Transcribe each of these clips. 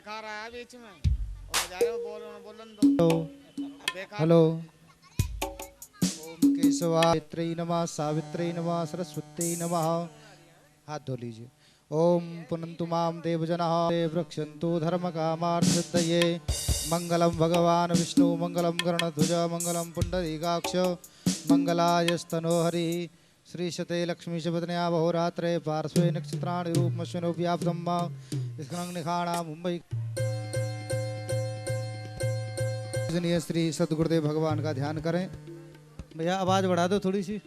बेकार आया बीच में और जा रहे हो बोलन दो बेकार। हेलो। ओम केशवाय नमः, सावित्र्यै नमः, सरस्वत्यै नमः। हाथ धो लीजिए। ओम पुनन्तु मां देवजनः वृक्षन्तु धर्मकामार्थसिद्धये। मंगलम भगवान विष्णु मंगलम गरुड़ध्वज मंगलम पुंडरीकाक्ष मंगलायस्तनो हरि। श्रीशते लक्ष्मीशपत्न्या बहुरात्रे पार्श्वे नक्षत्राणि रूपमश्विनो व्याप्तं निखाणा मुंबई। श्री सदगुरुदेव भगवान का ध्यान करें। भैया आवाज बढ़ा दो थोड़ी सी।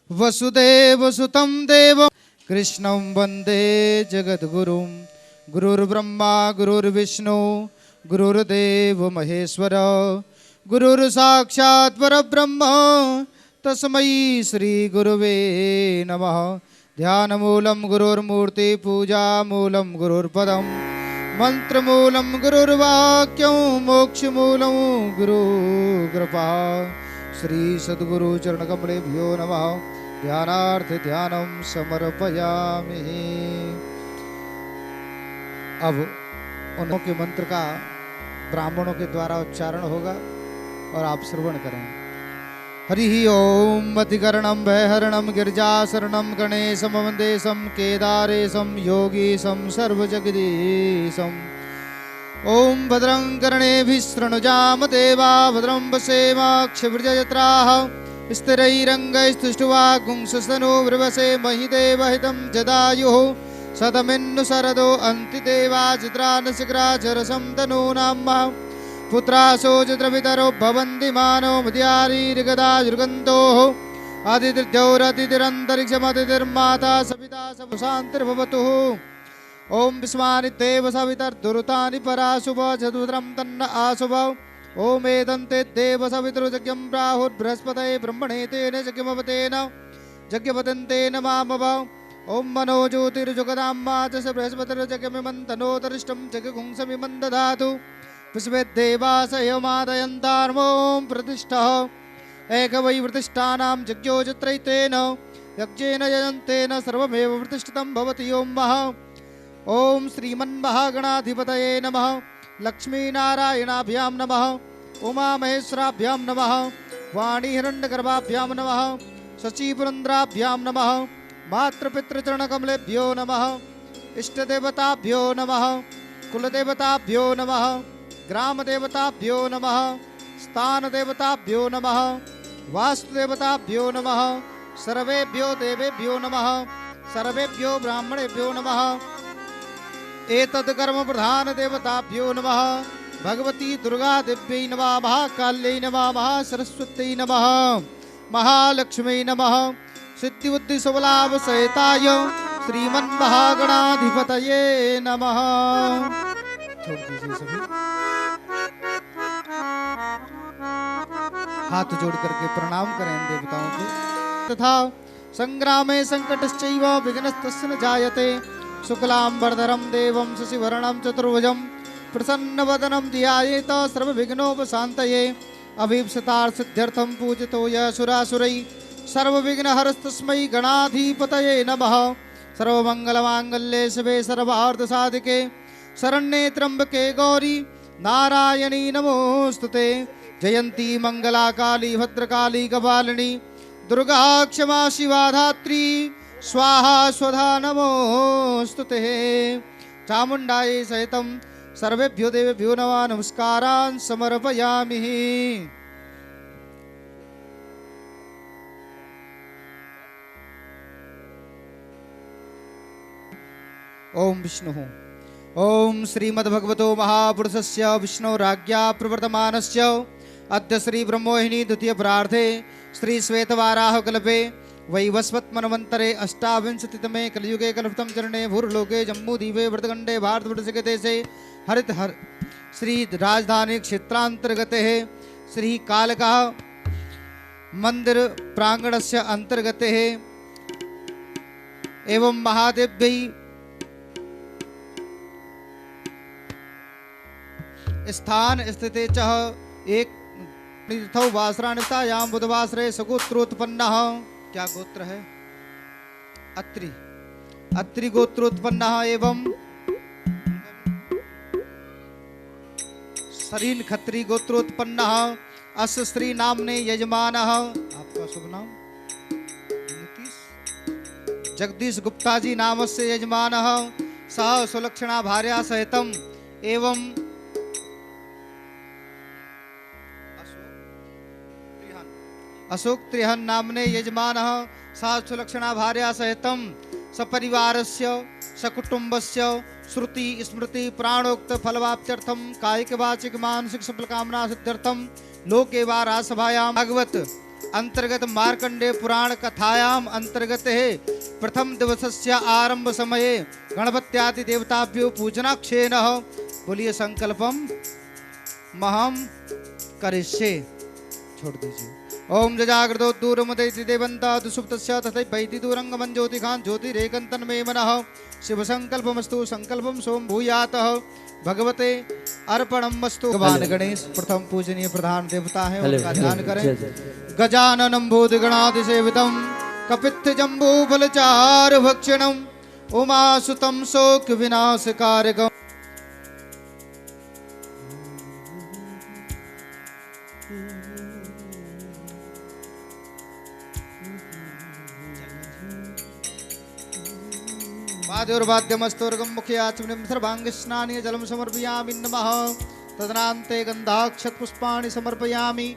वसुदेव सुतं देवं कृष्णं वंदे जगद्गुरुं। गुरुर्ब्रह्मा गुरुर्विष्णु गुरुर्देव महेश्वर गुरुर्साक्षात् परब्रह्म तस्मै श्री गुरुवे नमः। ध्यानमूलं गुरुर्मूर्ति पूजा मूलं गुरुर्पदं मंत्रमूलं गुरुर्वाक्यं मोक्षमूलं गुरुकृपा। श्री सद्गुरु चरणकमलेभ्यो नमः। ध्यानार्थ ध्यानं समर्पयामि। अब उनके मंत्र का ब्राह्मणों के द्वारा उच्चारण होगा और आप श्रवण करें। हरि ओम अधिकरणं भयहरणं गिरिजाशरणं गणेशं वन्देशं केदारेशं योगीशं सर्वजगदीशम्। ओम भद्रं कर्णेभिः शृणुयाम देवा भद्रं पश्येमाक्षभिर्यजत्राः स्थिरैरङ्गैस्तुष्ट्वा वृवसे महि देवहितं जदायुः शतमिन्नु शरदो अन्ति देवाजित्रानशिखराचरसं तनूनां पुत्रासो चित्रपितरो भवन्ति मानो मध्यारीर्गदाजुर्गन्तोः आदितिर्द्यौरतिथिरन्तरिक्षमतिथिर्माता सविता सपुशान्तिर्भवतु। ओम विस्मानिदेव सवितर्दुरुतानि पराशुभ चतुद्रं तन्न आशुभ। ओम एदन्ते देव सवितुर्यज्ञं प्राहुर्बृहस्पतये ब्रह्मणे तेन यज्ञमवतेन यज्ञवदन्तेन मामव। ओम मनो ज्योतिर्जुगदां मातस बृहस्पतिर्यज्ञमिमन्तनोतरिष्टं जगगुंसमिमं दधातु। विश्वेद्देवासयमादयन्तार्मों प्रतिष्ठः एकवै प्रतिष्ठानां यज्ञोजत्रैतेन यज्ञेन यजन्तेन सर्वमेव प्रतिष्ठितं भवति। ओम महा ओम श्रीमन्महागणाधिपतये नमः। लक्ष्मीनारायणाभ्यां नमः। उमामहेश्वराभ्यां नमः। वाणीहिरण्यगर्भाभ्यां नमः। शचीपुरन्द्राभ्यां नमः। मातृपितृचरणकमलेभ्यो नमः। इष्टदेवताभ्यो नमः। कुलदेवताभ्यो नमः। ग्रामदेवताभ्यो नमः। स्थानदेवताभ्यो नमः। वास्तुदेवताभ्यो नमः। सर्वेभ्यो देवेभ्यो नमः। सर्वेभ्यो ब्राह्मणेभ्यो नमः। एतद् कर्म प्रधान देवताभ्यो नमः। भगवती दुर्गा देव्यै नमः। महाकाल्यै नमः। महासरस्वत्यै नमः। महालक्ष्म्यै नमः। सिद्धिबुद्धि सुबलाभ सहिताय श्रीमन्महागणाधिपतये नमः। छोड़ दीजिए सभी। हाथ जोड़ करके प्रणाम करें देवताओं को। तथा संग्रामे संकटश्चैव विघ्नस्तस्य न जायते। शुक्लांबरधरं देवं शशिवर्णं चतुर्भुजं प्रसन्नवदनं ध्यायेत सर्वविघ्नोपशान्तये। अभीप्सितार्थसिद्ध्यर्थं पूजितो यः सुरासुरैः सर्वविघ्नहरस्तस्मै गणाधिपतये नमः। सर्वमङ्गलमाङ्गल्ये शिवे सर्वार्थसाधिके शरण्ये त्र्यम्बके गौरी नारायणी नमोस्तुते। जयन्ती मंगला काली भद्रकाली कपालिनी दुर्गा क्षमा शिवा धात्री स्वाहा स्वधा नमोस्तुते। चामुण्डायै सहितं सर्वेभ्यो देवेभ्यो नमः नमस्कारान् समर्पयामि। ओम विष्णु ओम श्रीमद्भगवतो महापुरुषस्य विष्णुराज्ञा प्रवर्तमानस्य अद्य श्री ब्रह्मोहिनी द्वितीय प्रार्थे श्री श्वेतवाराह कल्पे वैवस्वत्मन्वन्तरे अष्टाविंशतितमे कलियुगे कल्पितं चरणे भूर्लोके जम्बूद्वीपे वृतखण्डे भारतवर्षके देशे हरितहर श्री राजधानी क्षेत्रान्तर्गते श्री कालका मंदिर प्रांगणस्य अंतर्गते एवं महादेव्यै स्थान स्थिते च एक तीर्थौ वासरानितायां बुधवासरे सगोत्रोत्पन्नः। क्या गोत्र है? अत्रि। अत्रि गोत्रोत्पन्नः एवं शरीन खत्री गोत्रोत्पन्नः अस्य श्री नामने यजमानः। आपका शुभ नाम? जगदीश गुप्ता जी नामस्य यजमानः। सह सुलक्षणा भार्या सहितम एवं अशोक त्रिहन नामने यजमानः। सह सुलक्षणा भार्या सहितम सपरिवारस्य सकुटुंबस्य श्रुति स्मृति प्राणोक्त फलवाप्त्यर्थम कायिक वाचिक मानसिक सफल कामना सिद्ध्यर्थम लोके वा राजसभायां भागवत अंतर्गत मार्कंडे पुराण कथायाम अंतर्गत है प्रथम दिवसस्य आरंभ समये गणपत्यादि देवताभ्यो पूजनाक्षेण बोलिए संकल्पम महम करिष्ये। छोड़ दीजिए। ओम जजाग्रतो दूरमुदैति देवन्ता दुसुप्तस्य तथैवैति दूरंगमं ज्योतिखां ज्योतिरेकन्तन् मे मनः शिव संकल्पमस्तु संकल्पम सोम भूयातः भगवते अर्पणमस्तु। भगवान गणेश प्रथम पूजनीय प्रधान देवता है, उनका ध्यान करें। गजाननं भूतगणाधिसेवितं कपित्थ जम्बू फलचार भक्षणं उमासुतं शोक विनाशकारकम्। वाद्योर्वाद्यमस्तोर्गं मुखे आचमनीं सर्वाङ्गस्नानीय जलं समर्पयामि नमः। तदनान्ते गन्धाक्षतपुष्पाणि समर्पयामि।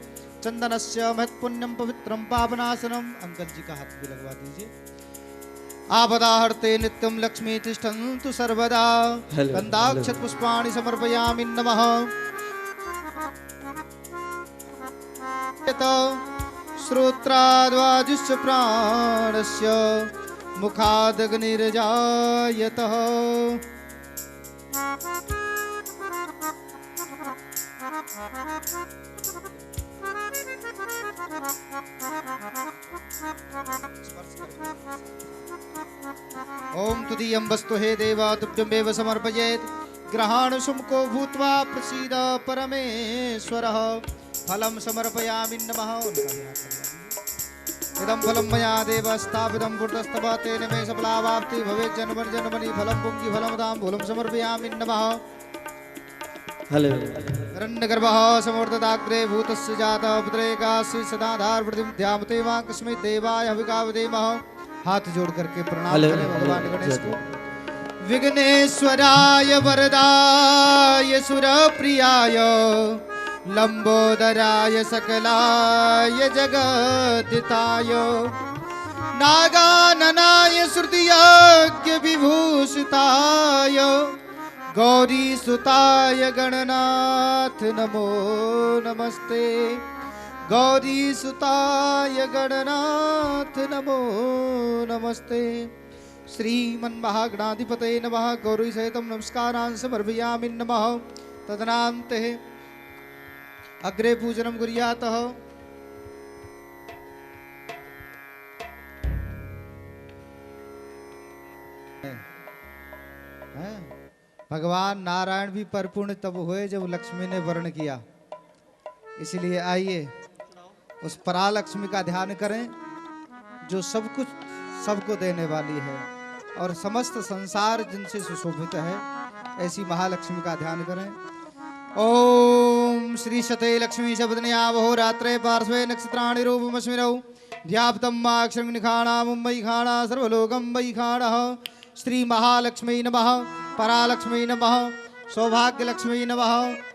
चंदनस्य महत्पुण्यं पवित्रं पावनासनम्। अंकल जी का हाथ भी लगवा दीजिए। आपदाहर्ते नित्यं लक्ष्मी तिष्ठन्तु सर्वदा। गन्धाक्षतपुष्पाणि समर्पयामि नमः। श्रोत्राद्वाजुश्च प्राणस्य मुखादग्निर्जायतः। ओम तुदीयं वस्तु हे देव तुभ्यमेव समर्पयेत्। ग्रहाणु सुमुखो भूत्वा प्रसीद परमेश्वरः। फलं समर्पयामि नमः। इदं फलं मया देव स्थापितं पुरतस्तव तेन मे सफलावाप्ति भवेत्। जन्मनि जन्मनि फलं पुंगि फलं ताम्बूलं समर्पयामि नमः। हिरण्यगर्भः समवर्तदाग्रे भूतस्य जातः पुत्रेकास्य सदाधार प्रतिम ध्यामते मां कस्मै देवाय हविकावदेमः। हाथ जोड़ करके प्रणाम करें भगवान गणेश को। विघ्नेश्वराय वरदाय सुरप्रियाय लंबोदराय सकलाय जगद्दिताय नागाननाय श्रुतियज्ञ विभूषिताय गौरी सुताय गणनाथ नमो नमस्ते। गौरी सुताय गणनाथ नमो नमस्ते। श्रीमन्महागणाधिपतये नमः। गौरी सहितं नमस्कारान् समर्पयामि नमः। तदनान्ते अग्रे पूजनं कुर्यातः। भगवान नारायण भी परिपूर्ण तब हुए जब लक्ष्मी ने वर्ण किया। इसलिए आइए उस परालक्ष्मी का ध्यान करें जो सब कुछ सबको देने वाली है और समस्त संसार जिनसे सुशोभित है। ऐसी महालक्ष्मी का ध्यान करें। ओम श्री शते लक्ष्मी शब्दन्या अहोरात्रे पार्श्वे नक्षत्राणि रूपमस्मिनौ ध्याप्तं माक्षरं निखाणा मुम्बई खाणा सर्वलोकं वै खाणः। श्री महालक्ष्मी नमः। परालक्ष्मी नमः। सौभाग्यलक्ष्मी नमः।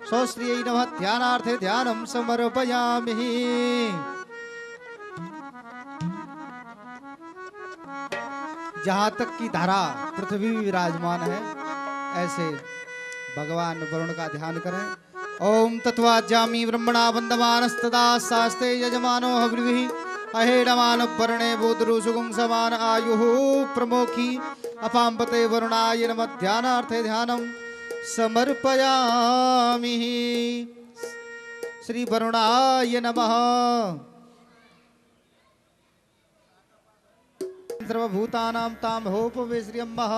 सौश्रियै नमः। ध्यानार्थे ध्यानं समर्पयामि। जहाँ तक की धारा पृथ्वी विराजमान है ऐसे भगवान वरुण का ध्यान करें। ओम तत्वाज्यामि ब्रह्मणा वन्दमानस्तदा शास्ते यजमानो हविर्भिः अहेडमान वर्णे बोधरु सुगुं समान आयुः प्रमोखी अपाम्पते वरुणाय नमः। ध्यानार्थे ध्यानं समर्पयामि। श्री वरुणाय नमः। सर्वभूतानां तामहोपवे श्रियम्मः।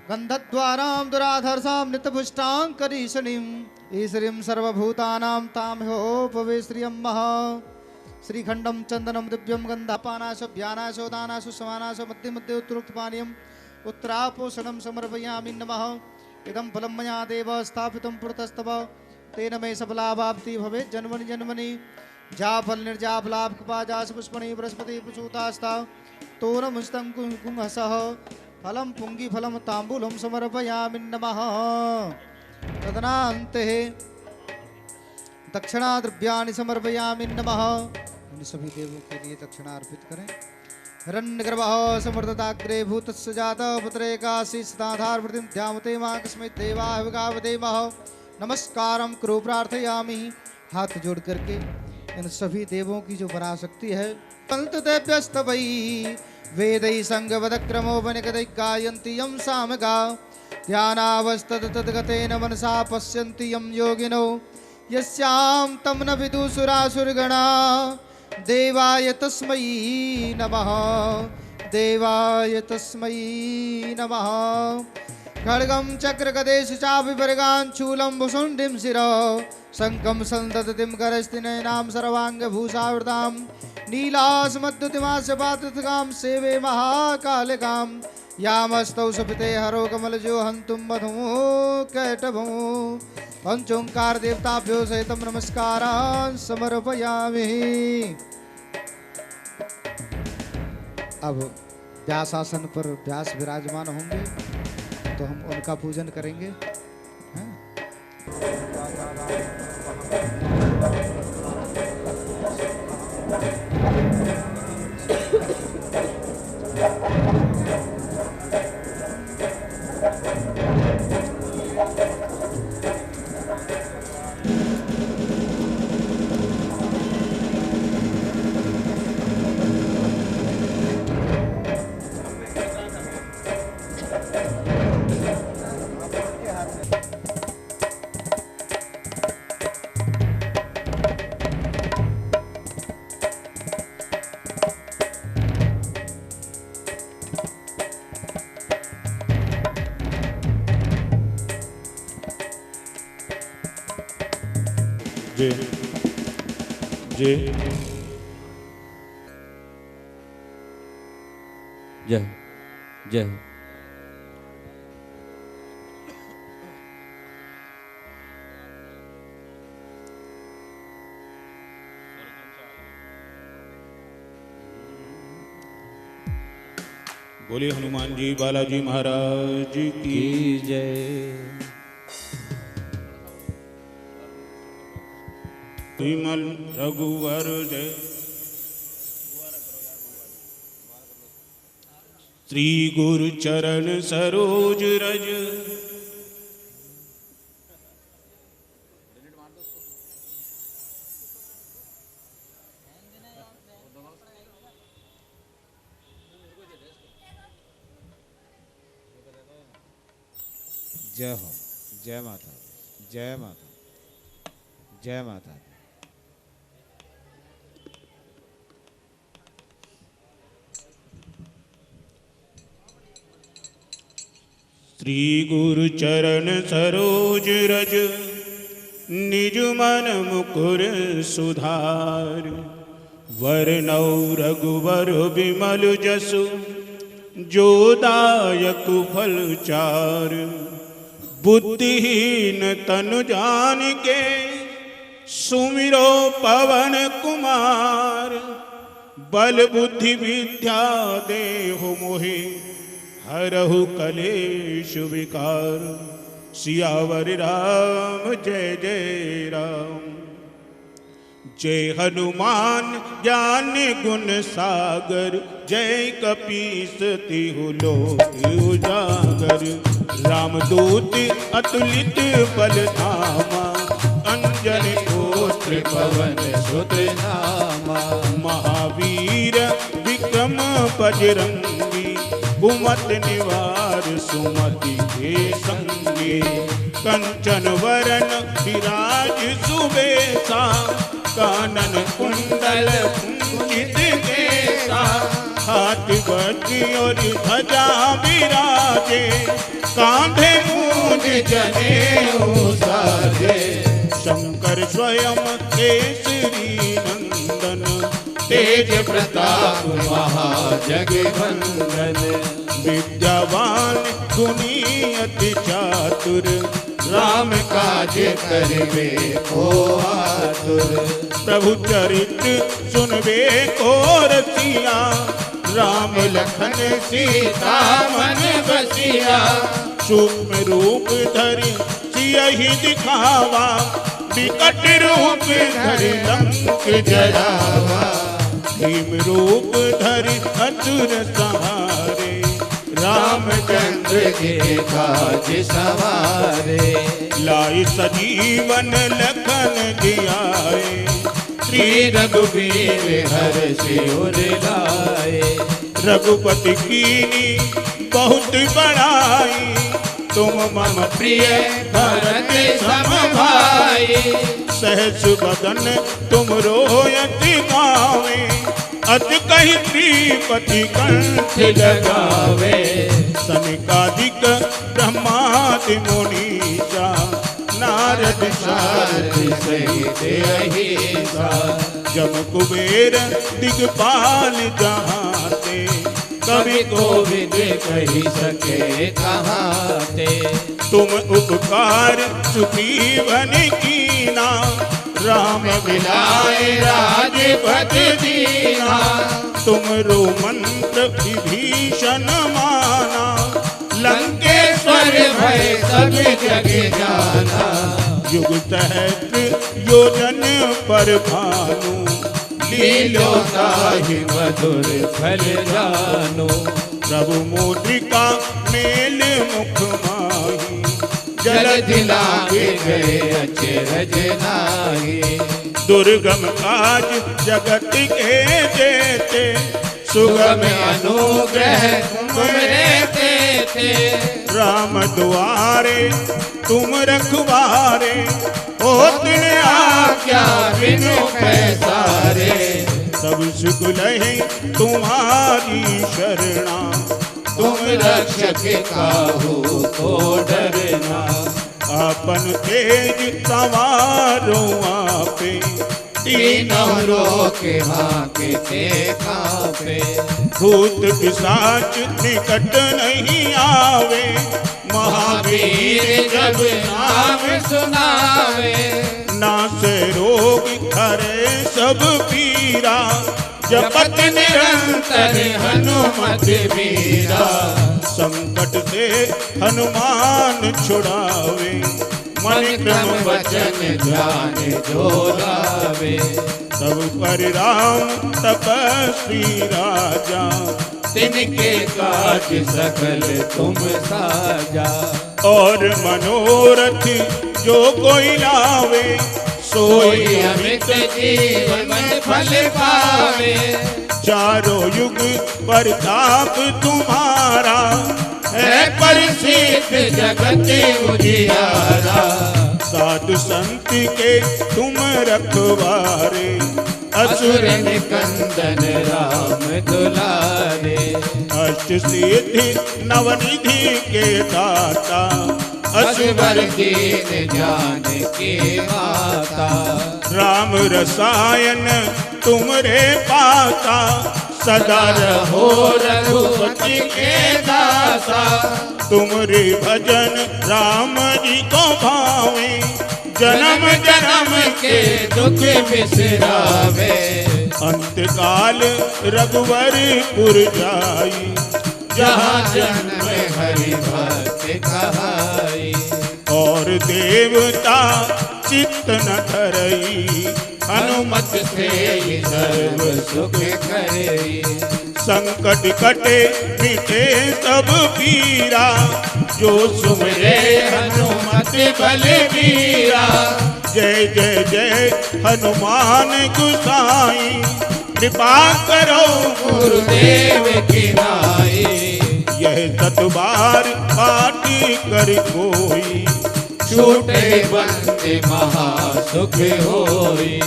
गन्धद्वारां दुराधर्षां नित्यपुष्टां करीशनीं ईश्वरीं सर्वभूतानां तामहोपवे श्रियम्मः। श्रीखंडम चंदनम दिव्यम गंधापानाश व्यानाश दानाश समानाश मध्य मध्य उत्तरोक्त पानीयम उत्तरापोषणम समर्पयामि नमः। इदं फलं मया देव स्थापितं पुरतस्तव तेन मे सफलावाप्ति भवेत् जन्मनि जन्मनि जाफल निर्जाफलाभ कृपाजास पुष्पणि बृहस्पति प्रसूतास्ता तोरणमुस्तं कुंहसः फलं पुंगी फलं तांबूलं समर्पयामि नमः। तदनान्ते दक्षिणा द्रव्याणि समर्पयामि नमः। इन सभी देवों के लिए दक्षिणा अर्पित करें। हिरण्यगर्भः समर्दताग्रे भूतस्य जातः पुत्रेकाशीषदाधार वृद्धिं ध्यामते मां कस्मै देवाय विगावदेमः। नमस्कारं करो प्रार्थयामि। हाथ जोड़ करके इन सभी देवों की जो पराशक्ति है पंत देव्यस्तवै वेदै संगवदक्रमोपनिषदै गायन्ति यं सामगा ध्यानावस्ततद्गतेन मनसा पश्यन्ति यं योगिनो यस्यां तं न विदुसुरासुरगणा देवाय तस्मै नमः देवाय तस्मै नमः। खड्गं चक्रगदेश चाभिवर्गान् शूलं भुषुण्डिं शिरो शङ्खं सन्ददतिं करस्तिनयनां सर्वाङ्गभूषावृतां नीलासमद्युतिमास्य पात्रगां सेवे महाकालिकां यामस्तौ सपिते हरो कमलजो हन्तुं मधुमो कैटभमो पंचोंकार देवताभ्यो सहितं नमस्कारान् समर्पयामि। अब व्यासासन पर व्यास विराजमान होंगे तो हम उनका पूजन करेंगे। जय जय जय बोले हनुमान जी बालाजी महाराज की जय। विमल रघुवर जय। श्री गुरु चरण सरोज रज जय हो। जय माता जय माता जय माता। श्री गुरु चरण सरोज रज निज मन मुकुर सुधार वरनौ रघुवर विमल जसु जो दायक फल चार बुद्धिहीन तनु जानिके सुमिरो पवन कुमार बल बुद्धि विद्या देहु मोहि हरहु कलेश विकार सियावर राम जय जय राम। जय हनुमान ज्ञान गुण सागर जय कपीस तिहु लोक उजागर रामदूत अतुलित बल धामा अंजन पुत्र पवन सुत नामा महावीर विक्रम बजरंगी कुमत निवार सुमति के संगी कंचन वरण विराज सुबेसा कानन कुंडल कुंचित केसा हाथ बज्र और ध्वजा विराजे कांधे मूंज जनेऊ साजे शंकर स्वयं केसरी नंदन प्रताप महाजगवंदन। विद्यावान गुणी अति चातुर, राम काज करबे को आतुर। प्रभु चरित्र सुनबे को रसिया, राम लखन सीता मन बसिया। सूक्ष्म रूप धरि सियहि दिखावा, विकट रूप धरि लंक जरावा। भीम रूप धरि असुर संहारे, रामचंद्र के काज सवारे। लाई सजीवन लखन जियाए, श्री रघुबीर हर सिर लाए। रघुपति कीनी बहुत बड़ाई, तुम मम प्रिय भरत सम भाई। सहस बदन तुम रोयति गावे, अत कहि श्रीपति कंठ लगावे। सनकादिक ब्रह्मादि मुनीसा, नारद सारथ सहित अहिसा। जम कुबेर दिगपाल जहाते, कवि कोविद कही सके कहाते। तुम उपकार सुग्रीवन कीना, राम मिलाए राजपद दीना। तुमरो मंत्र विभीषण माना, लंकेश्वर भय सब जग जाना। युग सहस्र योजन पर भानु, लीलो ताहि मधुर फल जानो। प्रभु मुद्रिका मेल मुख माही, जलधि लागे गए अचरज नाहि। दुर्गम काज जगत के जेते, सुगम अनुग्रह तुमरे तेते। राम दुआरे तुम रखवारे, होत न आज्ञा बिनु पैसारे। सब सुख लहे तुम्हारी शरणा, तुम रक्षक काहू को डरना। आपन तेज सवारो आपे, तीनों रोके हांकते कांपे। भूत पिशाच निकट नहीं आवे, महावीर जब नाम सुनावे। नासे रोग हरे सब पीरा, जपत निरंतर हनुमत वीरा। संकट से हनुमान छुड़ावे, मन क्रम वचन ध्यान जो लावे। सब पर राम तपस्वी राजा, तिनके काज सकल तुम साजा। और मनोरथ जो कोई लावे, सोई अमित जीवन फल पावे। चारों युग प्रताप तुम्हारा, है परिसिद्ध जगत उजियारा। साधु संत के तुम रखवारे, असुर निकंदन राम दुलारे। अष्ट सिद्धि नवनिधि के दाता, असुर दीन जानकी माता। राम रसायन तुमरे पाता, सदा रहो रघुपति के दासा। तुमरे भजन राम जी को भावे, जन्म जन्म के दुख बिसरावे। अंत काल रघुवरपुर जाई, जहाँ जन्म हरि भक्त कहाई। और देवता चित्त न धरई, हनुमत से ही सर्व सुख करई। संकट कटे मिटे सब पीरा, जो सुमरे हनुमत बलबीरा। जय जय जय हनुमान गोसाई, कृपा करो गुरुदेव की नाई। यह सतबार पाठ कर कोई, छूटे बंदे महासुख होई।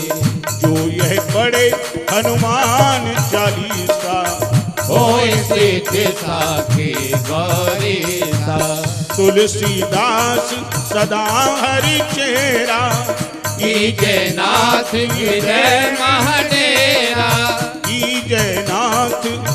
जो यह पढ़े हनुमान चालीसा, होय सिद्ध साखी गौरीसा। तुलसीदास सदा हरि चेरा, कीजय नाथ विजय महाडेरा। कीजय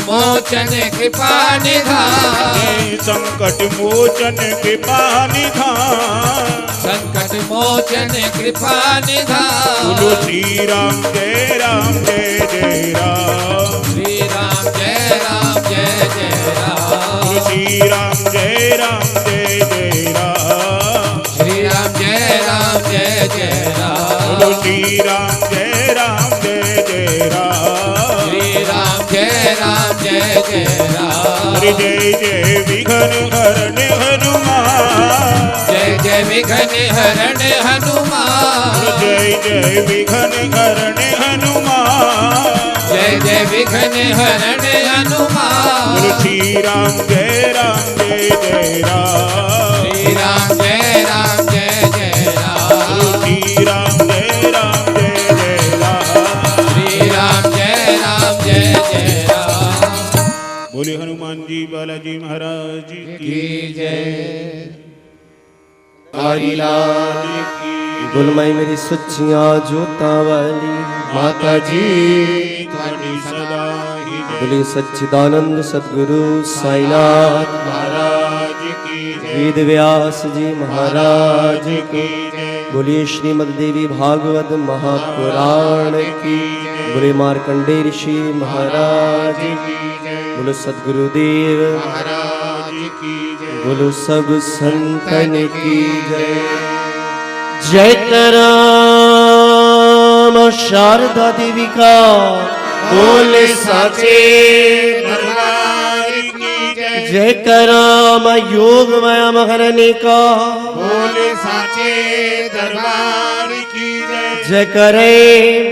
मोचन कृपा निधान, जय संकट मोचन कृपा निधान, संकट मोचन कृपा निधान। बोलो श्री राम जय राम जय जय राम, श्री राम जय राम जय जय राम, बोलो श्री राम जय राम जय जय राम, श्री राम जय राम जय जय राम, बोलो श्री राम जय राम जय जय राम, श्री राम जय राम जय जय राम। हरि जय जय विघ्न हरण हनुमान, जय जय विघ्न हरण हनुमान, जय जय विघ्न हरण हनुमान, जय जय विघ्न हरण हनुमान। बोलो श्री राम जय जय राम, श्री राम जय राम जय जय राम, श्री राम जय जय राम, श्री राम जय राम जय जय राम। बोले हनुमान जी बालाजी महाराज की जय। हरिलाल की गुलमई मेरी सुचियां जोता वाली माता जी तुम्हारी सदा ही जय। बोले सच्चिदानंद सदगुरु साईनाथ महाराज की जय, वेद व्यास जी महाराज की जय, बोलिए श्रीमद् देवी भागवत महापुराण की बोले मार्कंडे ऋषि महाराज की जय, बोलो सदगुरुदेव महाराज की जय, बोलो सब संतन की जय। जय राम शारदा देवी का बोले साचे दरबार की जय, जय राम योग माया महारानी का बोले साचे दरबार की जय, जय करे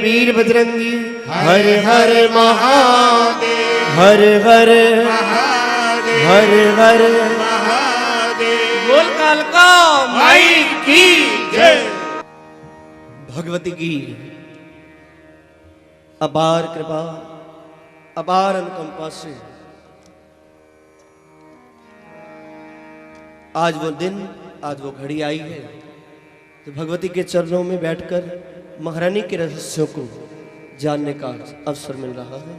वीर बजरंगी हर हर महादेव हर हर महादेव हर हर महादेव, बोल काल का माई की जय। भगवती की अपार कृपा अपार अनुकंपा से आज वो दिन आज वो घड़ी आई है तो भगवती के चरणों में बैठकर महारानी के रहस्यों को जानने का अवसर मिल रहा है।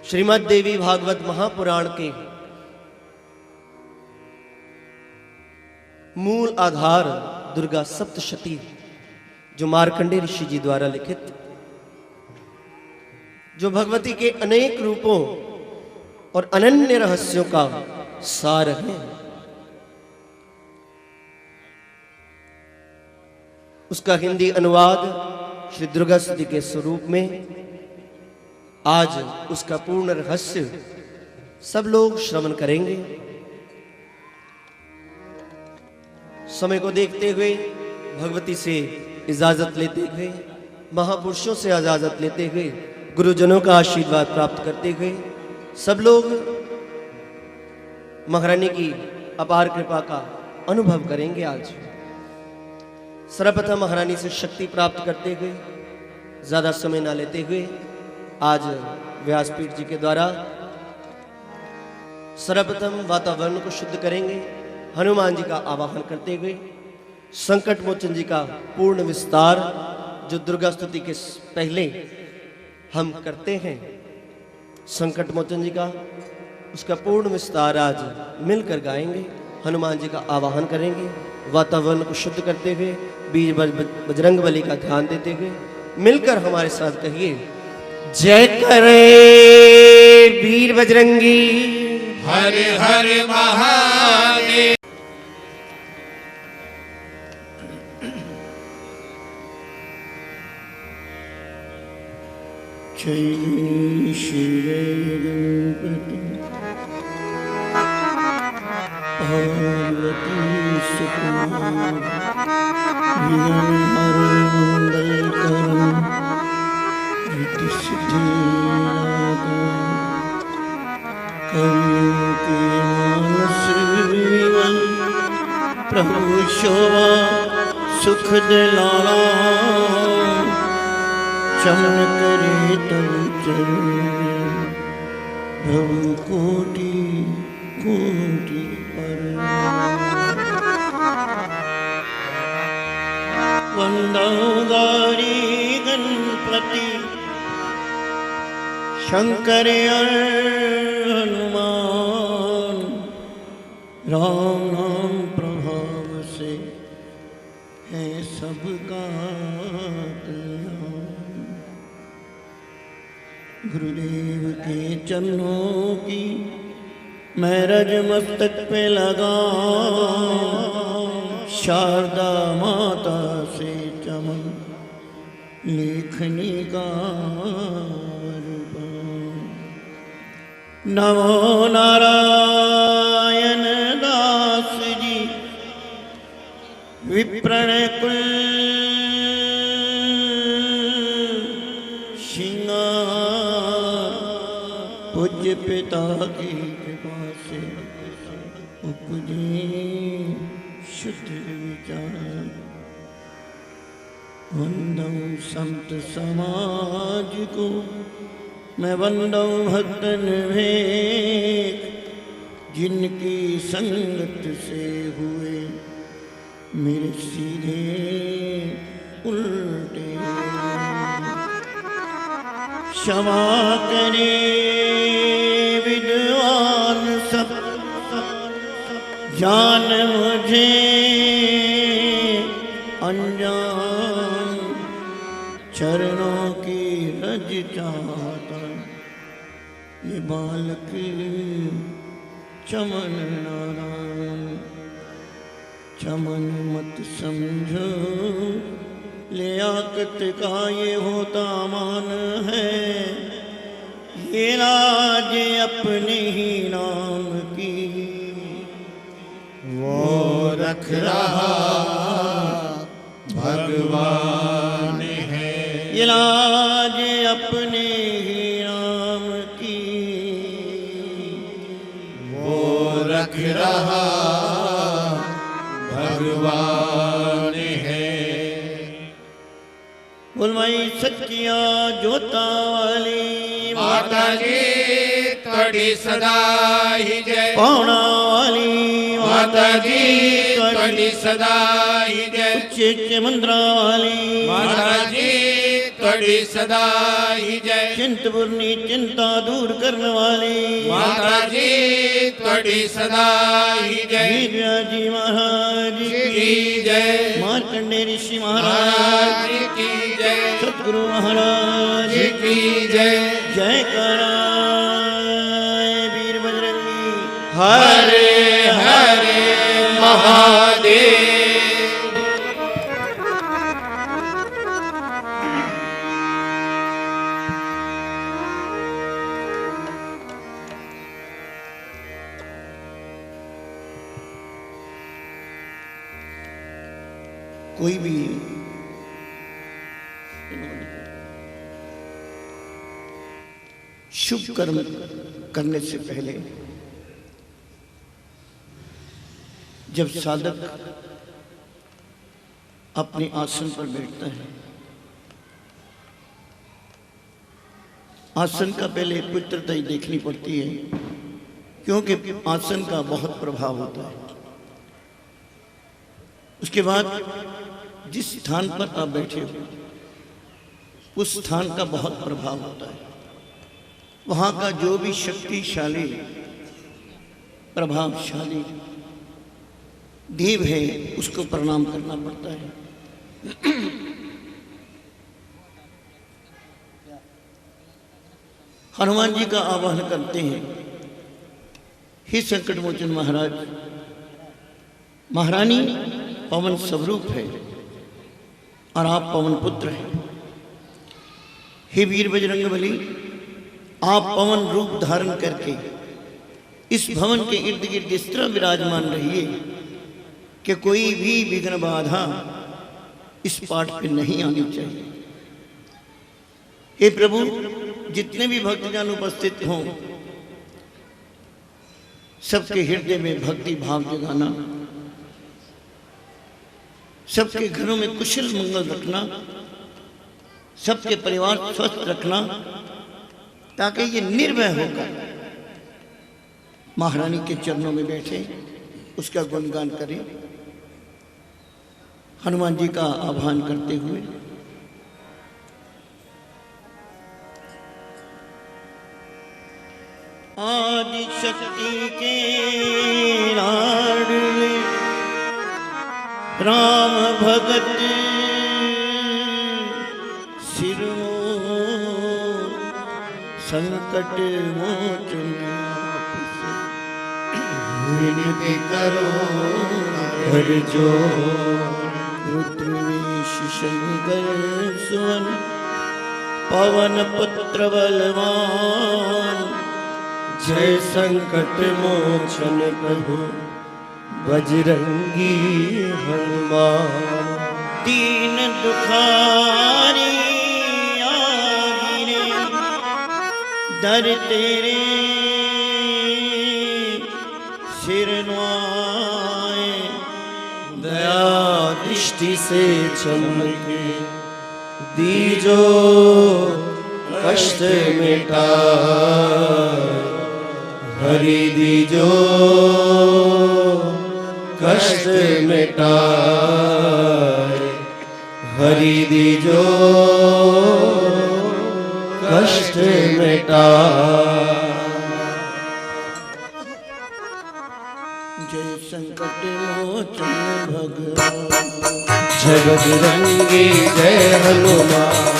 श्रीमद् देवी भागवत महापुराण के मूल आधार दुर्गा सप्तशती जो मार्कंडे ऋषि जी द्वारा लिखित जो भगवती के अनेक रूपों और अनन्य रहस्यों का सार है, उसका हिंदी अनुवाद श्री दुर्गा स्तुति के स्वरूप में आज उसका पूर्ण रहस्य सब लोग श्रवण करेंगे। समय को देखते हुए भगवती से इजाजत लेते हुए महापुरुषों से इजाजत लेते हुए गुरुजनों का आशीर्वाद प्राप्त करते हुए सब लोग महारानी की अपार कृपा का अनुभव करेंगे। आज सर्वप्रथम महारानी से शक्ति प्राप्त करते हुए ज्यादा समय ना लेते हुए आज व्यासपीठ जी के द्वारा सर्वप्रथम वातावरण को शुद्ध करेंगे। हनुमान जी का आवाहन करते हुए संकट मोचन जी का पूर्ण विस्तार जो दुर्गा स्तुति के पहले हम करते हैं, संकट मोचन जी का उसका पूर्ण विस्तार आज मिलकर गाएंगे। हनुमान जी का आवाहन करेंगे, वातावरण को शुद्ध करते हुए बीज बजरंग बली का ध्यान देते हुए मिलकर हमारे साथ कहिए, जय करे वीर बजरंगी हर हर महादेव। जय श्री गणपति पार्वती सुकुमार विघ्न हरण मंगल करम रिद्धि सिद्धि करियों के मानस विमल प्रभु शोभा सुख दिलाना चरण करे तब चरण भव कोटि कोटि पर वंदो गौरी गणपति शंकर और हनुमान राम नाम प्रभाव से है सबका कल्याण। गुरुदेव के चरणों की मैं रज मस्तक पे लगा, शारदा माता से चमन लेखनी का नमो नारायण दास जी विप्रण कुल पूज्य पिता की कृपा से उपजी शुद्ध विचार। वंदौ संत समाज को मैं वंदौ भक्तन भेद, जिनकी संगत से हुए मेरे सीधे उल्टे। क्षमा करे विद्वान सब जान मुझे अनजान, चरणों की रज चाहता ये बालक चमन नारायण। चमन मत समझो लियाकत का ये होता मान है, ये राज अपने ही नाम की वो रख रहा भगवान है। ये राज अपने ही नाम की वो रख रहा भगवान है। बोल माई सच्चिया जोता वाली माता जी ਤੁਹਾਡੀ सदा ही जय। पौना वाली माता जी ਤੁਹਾਡੀ सदा ही जय। उच्चे उच्चे मंत्रा वाली माता जी ਤੁਹਾਡੀ सदा ही जय। चिंतपूर्णी चिंता दूर करने वाली माता जी ਤੁਹਾਡੀ सदा ही जय। वीरव्या जी महाराज की जय। मार्कंडे ऋषि महाराज जी की जय। सतगुरु महाराज जी की जय। जय कराय वीर बजरंगी हरे हरे महादेव। कोई भी शुभ कर्म करने से पहले जब साधक अपने आसन पर बैठता है, आसन का पहले पवित्रता ही देखनी पड़ती है, क्योंकि आसन का बहुत प्रभाव होता है। उसके बाद जिस स्थान पर आप बैठे हो उस स्थान का बहुत प्रभाव होता है। वहाँ का जो भी शक्तिशाली प्रभावशाली देव है उसको प्रणाम करना पड़ता है। हनुमान जी का आवाहन करते हैं, हे संकट मोचन महाराज। महारानी पवन स्वरूप है और आप पवन पुत्र हैं। हे वीर बजरंगबली, आप पवन रूप धारण करके इस भवन के इर्द गिर्द इस तरह विराजमान रहिए कि कोई भी विघ्न बाधा इस पाठ पे नहीं आनी चाहिए। हे प्रभु, जितने भी भक्तजन उपस्थित हों सबके हृदय में भक्ति भाव जगाना, सबके घरों में कुशल मंगल रखना, सबके परिवार स्वस्थ रखना, ताकि ये निर्भय होकर महारानी के चरणों में बैठे उसका गुणगान करें। हनुमान जी का आह्वान करते हुए आदि शक्ति के लाडले राम भगत सिरो संकट मोचन विनती करो हर जो रुद्रवेश शंकर सुवन पवन पुत्र बलवान जय संकट मोचन प्रभु बजरंगी हनुमान दीन दुखारी आगिरे दर तेरे सिर नुआए दया दृष्टि से चमके दीजो कष्ट मिटा हरि दीजो कष्ट मिटा हरि दीजो कष्ट मिटा जय संकट मोचन भगवान जय बजरंगी जय हनुमान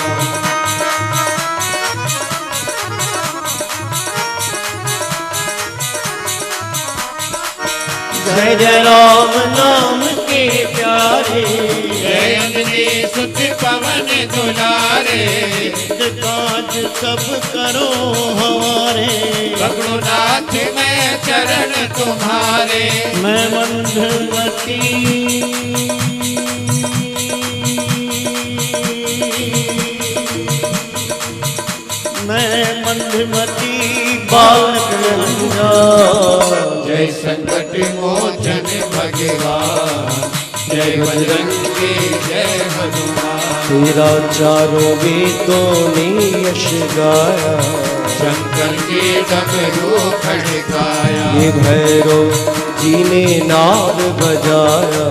जय जय राम नाम के प्यारे जय अंजनी सुत पवन दुलारे काज सब करो हमारे रघुनाथ मैं चरण तुम्हारे मैं मंदमती मैं मंदमती बालक जय संकट मोचन भगवान जय बजरंगी जय हनुमान तेरा चारों वेदों ने यश गाया शंकर के डमरू खड़काया ये भैरव जी ने नाद बजाया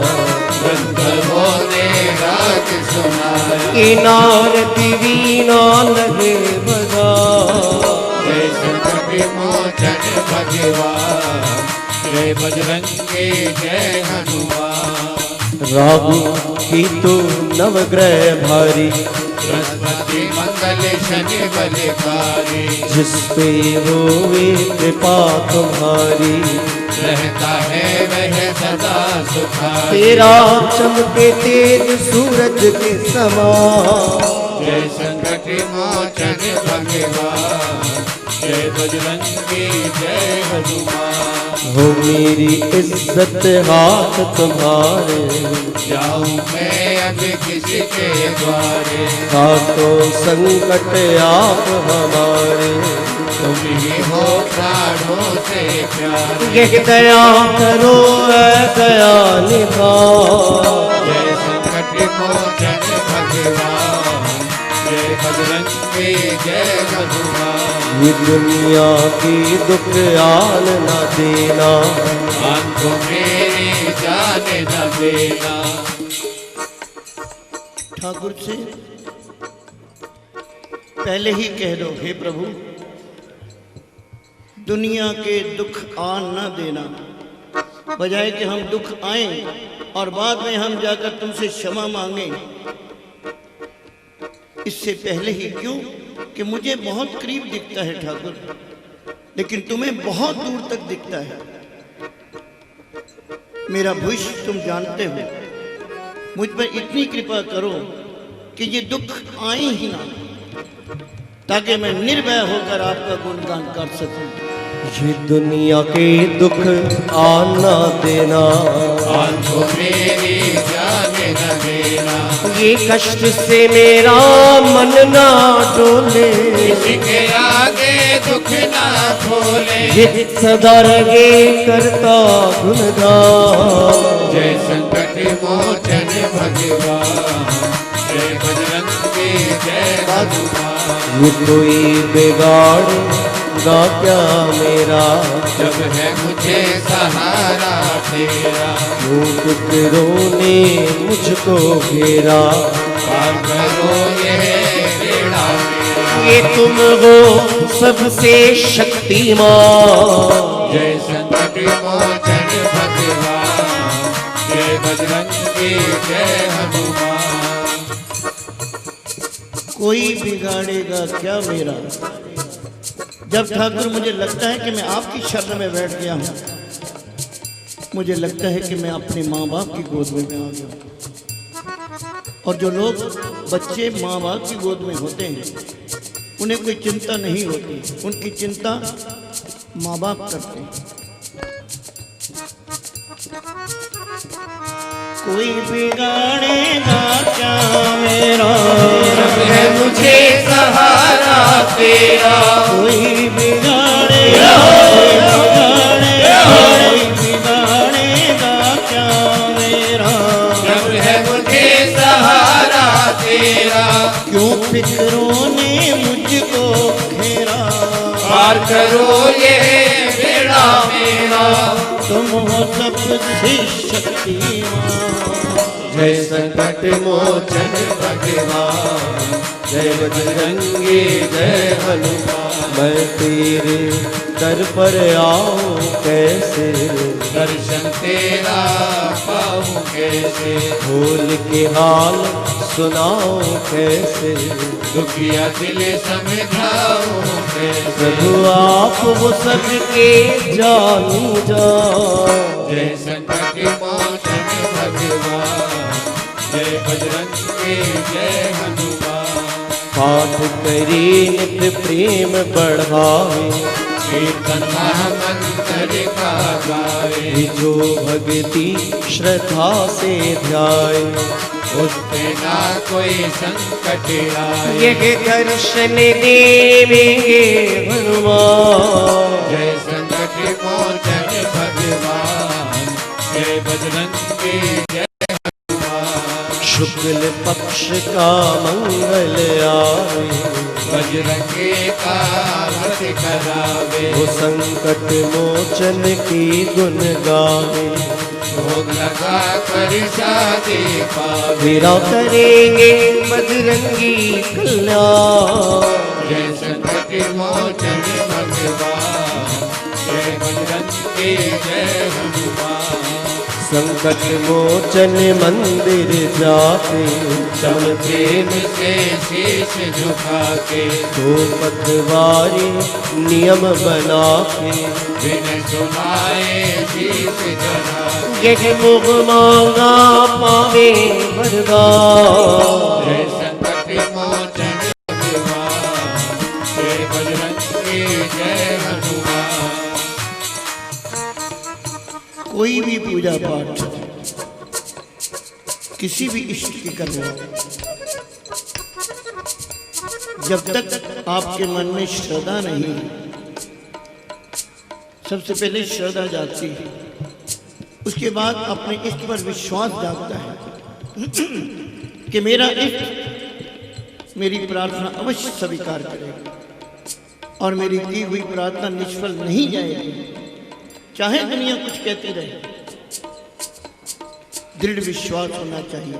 गंधर्वों ने राग सुनाया ये नारदी वीणा लगे बजा जय संकट मोचन भगवान जय बजरंगी जय हनुमान राहु की तो नवग्रह भारी बृहस्पति मंगल शनि बलकारी जिस पे होवे कृपा तुम्हारी रहता है वह सदा सुखारी तेरा चमके तेज सूरज के समान जय संकट मोचन भगवान जय बजरंगी जय हनुमान हो मेरी इज्जत हाथ तुम्हारे जाऊं मैं अब किसी के द्वारे काटो संकट आप हमारे तुम ही हो प्राणों से प्यारे ये दया करो ऐ दया निधान जय संकट मोचन भगवान जय बजरंगी जय हनुमान ये दुनिया की दुख आन न देना आंखों मेरी जाने न देना ठाकुर से पहले ही कह दो हे प्रभु दुनिया के दुख आन न देना बजाय कि हम दुख आए और बाद में हम जाकर तुमसे क्षमा मांगे इससे पहले ही क्यों कि मुझे बहुत करीब दिखता है ठाकुर लेकिन तुम्हें बहुत दूर तक दिखता है मेरा भविष्य तुम जानते हो मुझ पर इतनी कृपा करो कि ये दुख आए ही ना ताकि मैं निर्भय होकर आपका गुणगान कर सकूं ये दुनिया के दुख आना देना आंखों मेरी जाने न देना ये कष्ट से मेरा मन ना डोले इसके आगे दुख ना खोले ये सदा रहे करता गुणगान जय संकट मोचन भगवान जय बजरंगी जय हनुमान ये कोई बिगाड़ेगा क्या मेरा जब है मुझे सहारा तेरा फिक्रों ने मुझको घेरा पार करो ये बेड़ा मेरा ये तुम हो सबसे शक्तिमान। जय संकट मोचन भगवान, जय बजरंगी जय हनुमान। कोई बिगाड़ेगा क्या मेरा। जब ठाकुर मुझे लगता है कि मैं आपकी शरण में बैठ गया हूँ, मुझे लगता है कि मैं अपने माँ बाप की गोद में आ गया हूँ। और जो लोग बच्चे माँ बाप की गोद में होते हैं उन्हें कोई चिंता नहीं होती, उनकी चिंता माँ बाप करते हैं। कोई बिगाड़ेगा क्या मेरा, है मुझे सहारा तेरा। कोई बिगाड़ेगा क्या मेरा, जब है मुझे सहारा तेरा। क्यों फिक्रों ने मुझको घेरा, पार करो ये बेड़ा मेरा। तुम हो सबसे शक्तिमान। जय संकट मोचन भगवान, जय बजरंगी जय हनुमान। मैं तेरे दर पर आऊं कैसे, दर्शन तेरा पाऊं कैसे। भूल के हाल सुनाऊं कैसे, दुखिया दिल समझाऊं कैसे। प्रभु आप वो सबके जानू जा। जय संकट मोचन भगवान, जय बजरंगी जय हनुमान। पाठ करी नित प्रेम बढ़ावे, कीर्तन महामंत्र का गाए। जो भक्ति श्रद्धा से ध्याए, उससे ना कोई संकट आए। यह दर्शन देवेंगे हनुमान। जय संकट मोचन भगवान, जय बजरंगी जय हनुमान। शुक्ल पक्ष का मंगल आवे, बजरंगी का व्रत करावे। वो संकट मोचन की गुण गावे। भोग लगा कर शादी पावे। मेरा करेंगे बजरंगी कल्याण। जय संकट मोचन भगवान, जय बजरंगी जय हनुमान। संकट मोचन मंदिर जाके, सब प्रेम से शीश झुका के। दो पतवारी नियम बना के, बिन सुनाए शीश जला। यह मुख मांगा पावे वरदान। जय संकट मोचन भगवान, जय बजरंगी जय हनुमान। कोई भी पूजा पाठ किसी भी इष्ट की करना, जब तक आपके मन में श्रद्धा नहीं है, सबसे पहले श्रद्धा जागती है, उसके बाद अपने इष्ट पर विश्वास जागता है कि मेरा इष्ट मेरी प्रार्थना अवश्य स्वीकार करेगा और मेरी की हुई प्रार्थना निष्फल नहीं जाएगी, चाहे दुनिया कुछ कहती रहे। दृढ़ विश्वास होना चाहिए।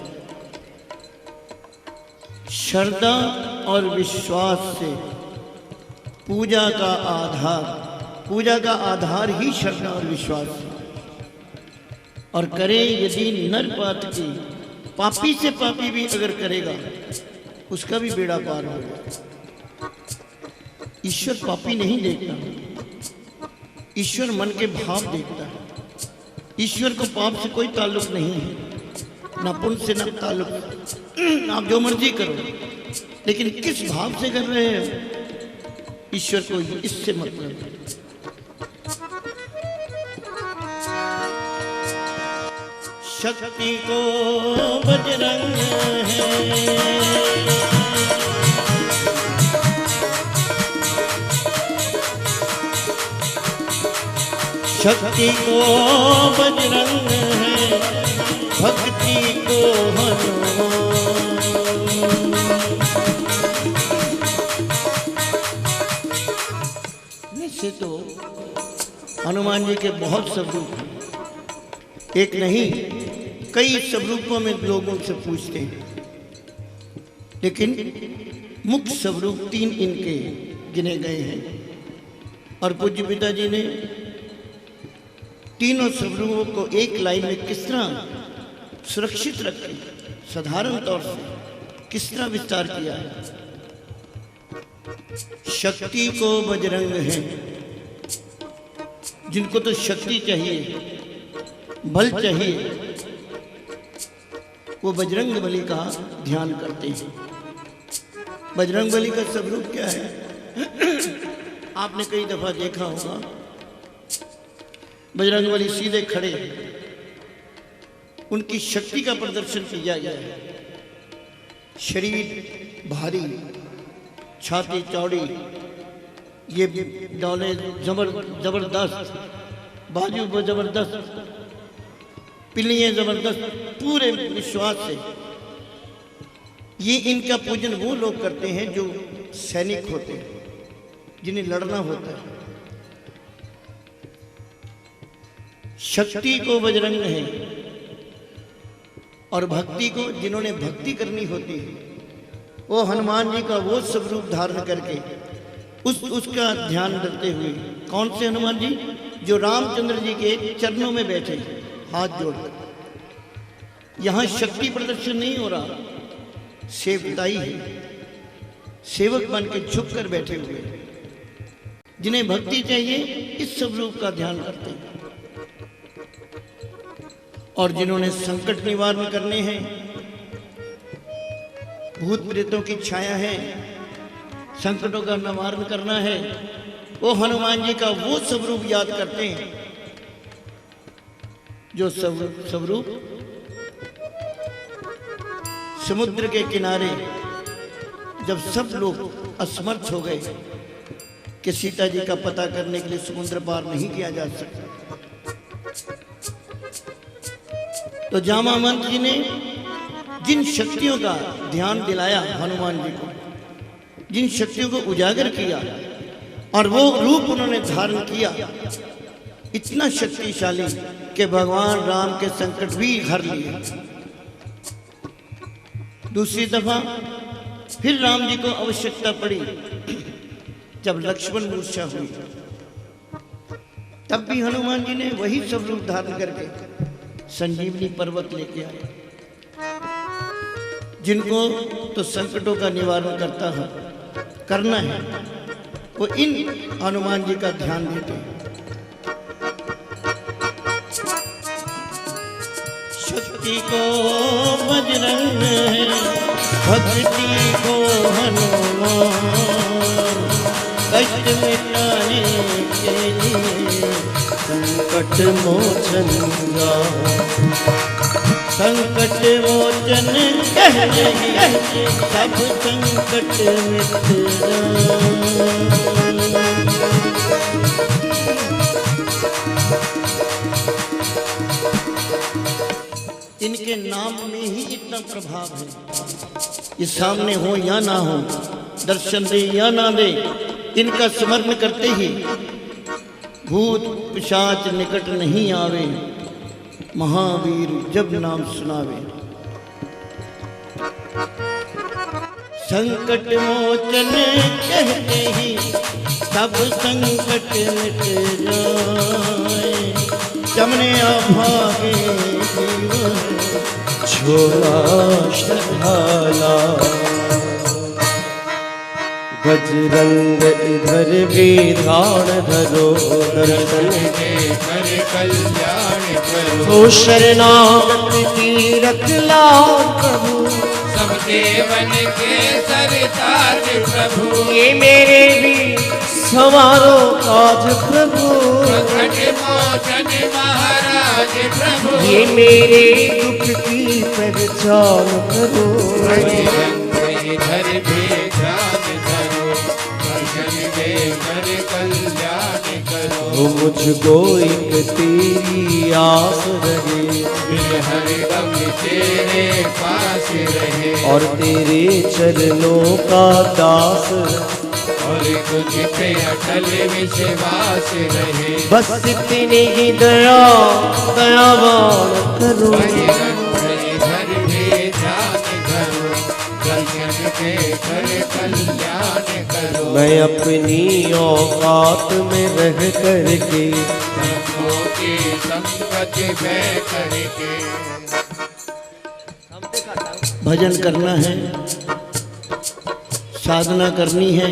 श्रद्धा और विश्वास से पूजा का आधार ही श्रद्धा और विश्वास है। और करे यदि नर पात की, पापी से पापी भी अगर करेगा उसका भी बेड़ा पार होगा। ईश्वर पापी नहीं देखता, ईश्वर मन के भाव देखता है। ईश्वर को पाप से कोई ताल्लुक नहीं है, ना पुण्य से ना ताल्लुक। आप जो मर्जी करो, लेकिन किस भाव से कर रहे हैं ईश्वर को इससे मतलब है। शक्ति को बजरंग है, शक्ति को बजरंग है, भक्ति को हनुमान। वैसे तो हनुमान जी के बहुत स्वरूप हैं, एक नहीं कई स्वरूपों में लोग उनसे पूछते हैं, लेकिन मुख्य स्वरूप 3 इनके गिने गए हैं और पूज्य पिताजी ने तीनों स्वरूपों को एक लाइन में किस तरह सुरक्षित रखे, साधारण तौर से किस तरह विस्तार किया है। शक्ति को बजरंग है, जिनको तो शक्ति चाहिए, बल चाहिए, वो बजरंग बली का ध्यान करते हैं। बजरंग बली का स्वरूप क्या है? आपने कई दफा देखा होगा, बजरंग बली सीधे खड़े, उनकी शक्ति का प्रदर्शन किया गया है। शरीर भारी, छाती चौड़ी, ये डौले जबरदस्त, बाजू जबरदस्त, पिलियां जबरदस्त, पूरे विश्वास से। ये इनका पूजन वो लोग करते हैं जो सैनिक होते हैं, जिन्हें लड़ना होता है। शक्ति को बजरंग है और भक्ति को जिन्होंने भक्ति करनी होती है, वो हनुमान जी का वो स्वरूप धारण करके उसका ध्यान रखते हुए। कौन से हनुमान जी? जो रामचंद्र जी के चरणों में बैठे हाथ जोड़कर। यहां शक्ति प्रदर्शन नहीं हो रहा, सेवकाई है, सेवक बन के झुक कर बैठे हुए। जिन्हें भक्ति चाहिए इस स्वरूप का ध्यान करते हैं, और जिन्होंने संकट निवारण करने हैं, भूत प्रेतों की छाया है, संकटों का निवारण करना है, वो हनुमान जी का वो स्वरूप याद करते हैं जो स्वरूप समुद्र के किनारे जब सब लोग असमर्थ हो गए कि सीता जी का पता करने के लिए समुद्र पार नहीं किया जा सकता, तो जामावंत जी ने जिन शक्तियों का ध्यान दिलाया हनुमान जी को, जिन शक्तियों को उजागर किया और वो रूप उन्होंने धारण किया, इतना शक्तिशाली कि भगवान राम के संकट भी हर लिए। दूसरी दफा फिर राम जी को आवश्यकता पड़ी जब लक्ष्मण मूर्छा हुई, तब भी हनुमान जी ने वही स्वरूप धारण करके संजीवनी पर्वत लेके आए। जिनको तो संकटों का निवारण करना है, वो इन हनुमान जी का ध्यान देते हैं। शक्ति को बजरंग है, भक्ति को हनुमान, कष्ट मिटाने के लिए संकट मोचन संकट मोचन कह रही, सब संकट मिट इनके नाम में ही इतना प्रभाव है। ये सामने हो या ना हो, दर्शन दे या ना दे, इनका स्मरण करते ही भूत पिशाच निकट नहीं आवे, महावीर जब नाम सुनावे। संकट मोचन कहते ही सब संकट मिट जाए, जमने अभागे जीवन छोड़ा श्रद्धाला। बजरंग इधर भी ध्यान धरो, दर्शन के कर कल्याण करो, तो शरणागत की रख लाओ प्रभु, सब देवन के सरताज प्रभु, ये मेरे भी संवारो काज प्रभु, संकट मोचन महाराज प्रभु, ये मेरे दुख की पहचान करो। बजरंग इधर भी ध्यान धरो, दर्शन के कर कल्याण करो, मुझको एक तेरी आस रहे, फिर हरदम तेरे पास रहे, और तेरे चरणों का दास रहे, और तुझ पे अटल विश्वास रहे। बस इतनी ही दयावान करो। बजरंग इधर भी ध्यान धरो, दर्शन कर कल्याण करो। मैं अपनी औकात में रह करके संतों की संगत में करके भजन करना है, साधना करनी है,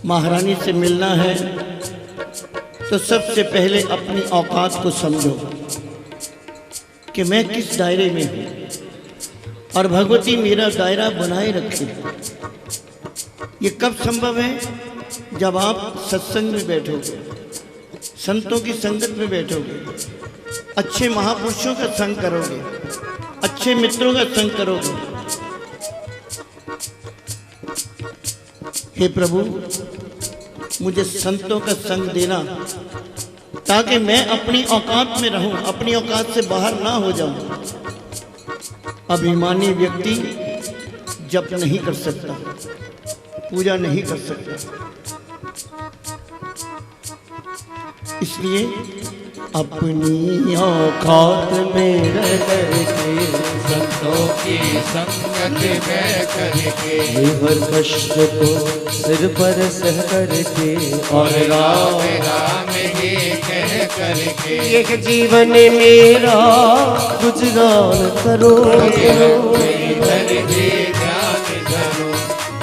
महारानी से मिलना है, तो सबसे पहले अपनी औकात को समझो कि मैं किस दायरे में हूँ और भगवती मेरा दायरा बनाए रखे। ये कब संभव है? जब आप सत्संग में बैठोगे, संतों की संगत में बैठोगे, अच्छे महापुरुषों का संग करोगे, अच्छे मित्रों का संग करोगे। हे प्रभु, मुझे संतों का संग देना ताकि मैं अपनी औकात में रहूं, अपनी औकात से बाहर ना हो जाऊं। अभिमानी व्यक्ति जप नहीं कर सकता, पूजा नहीं कर सकता। इसलिए अपनी औकात में रह करके संतों की संगत में करके हर कष्ट को सिर पर सह करके और राम राम ही कह करके ये जीवन मेरा गुजरान करो। इधर भी ध्यान करो,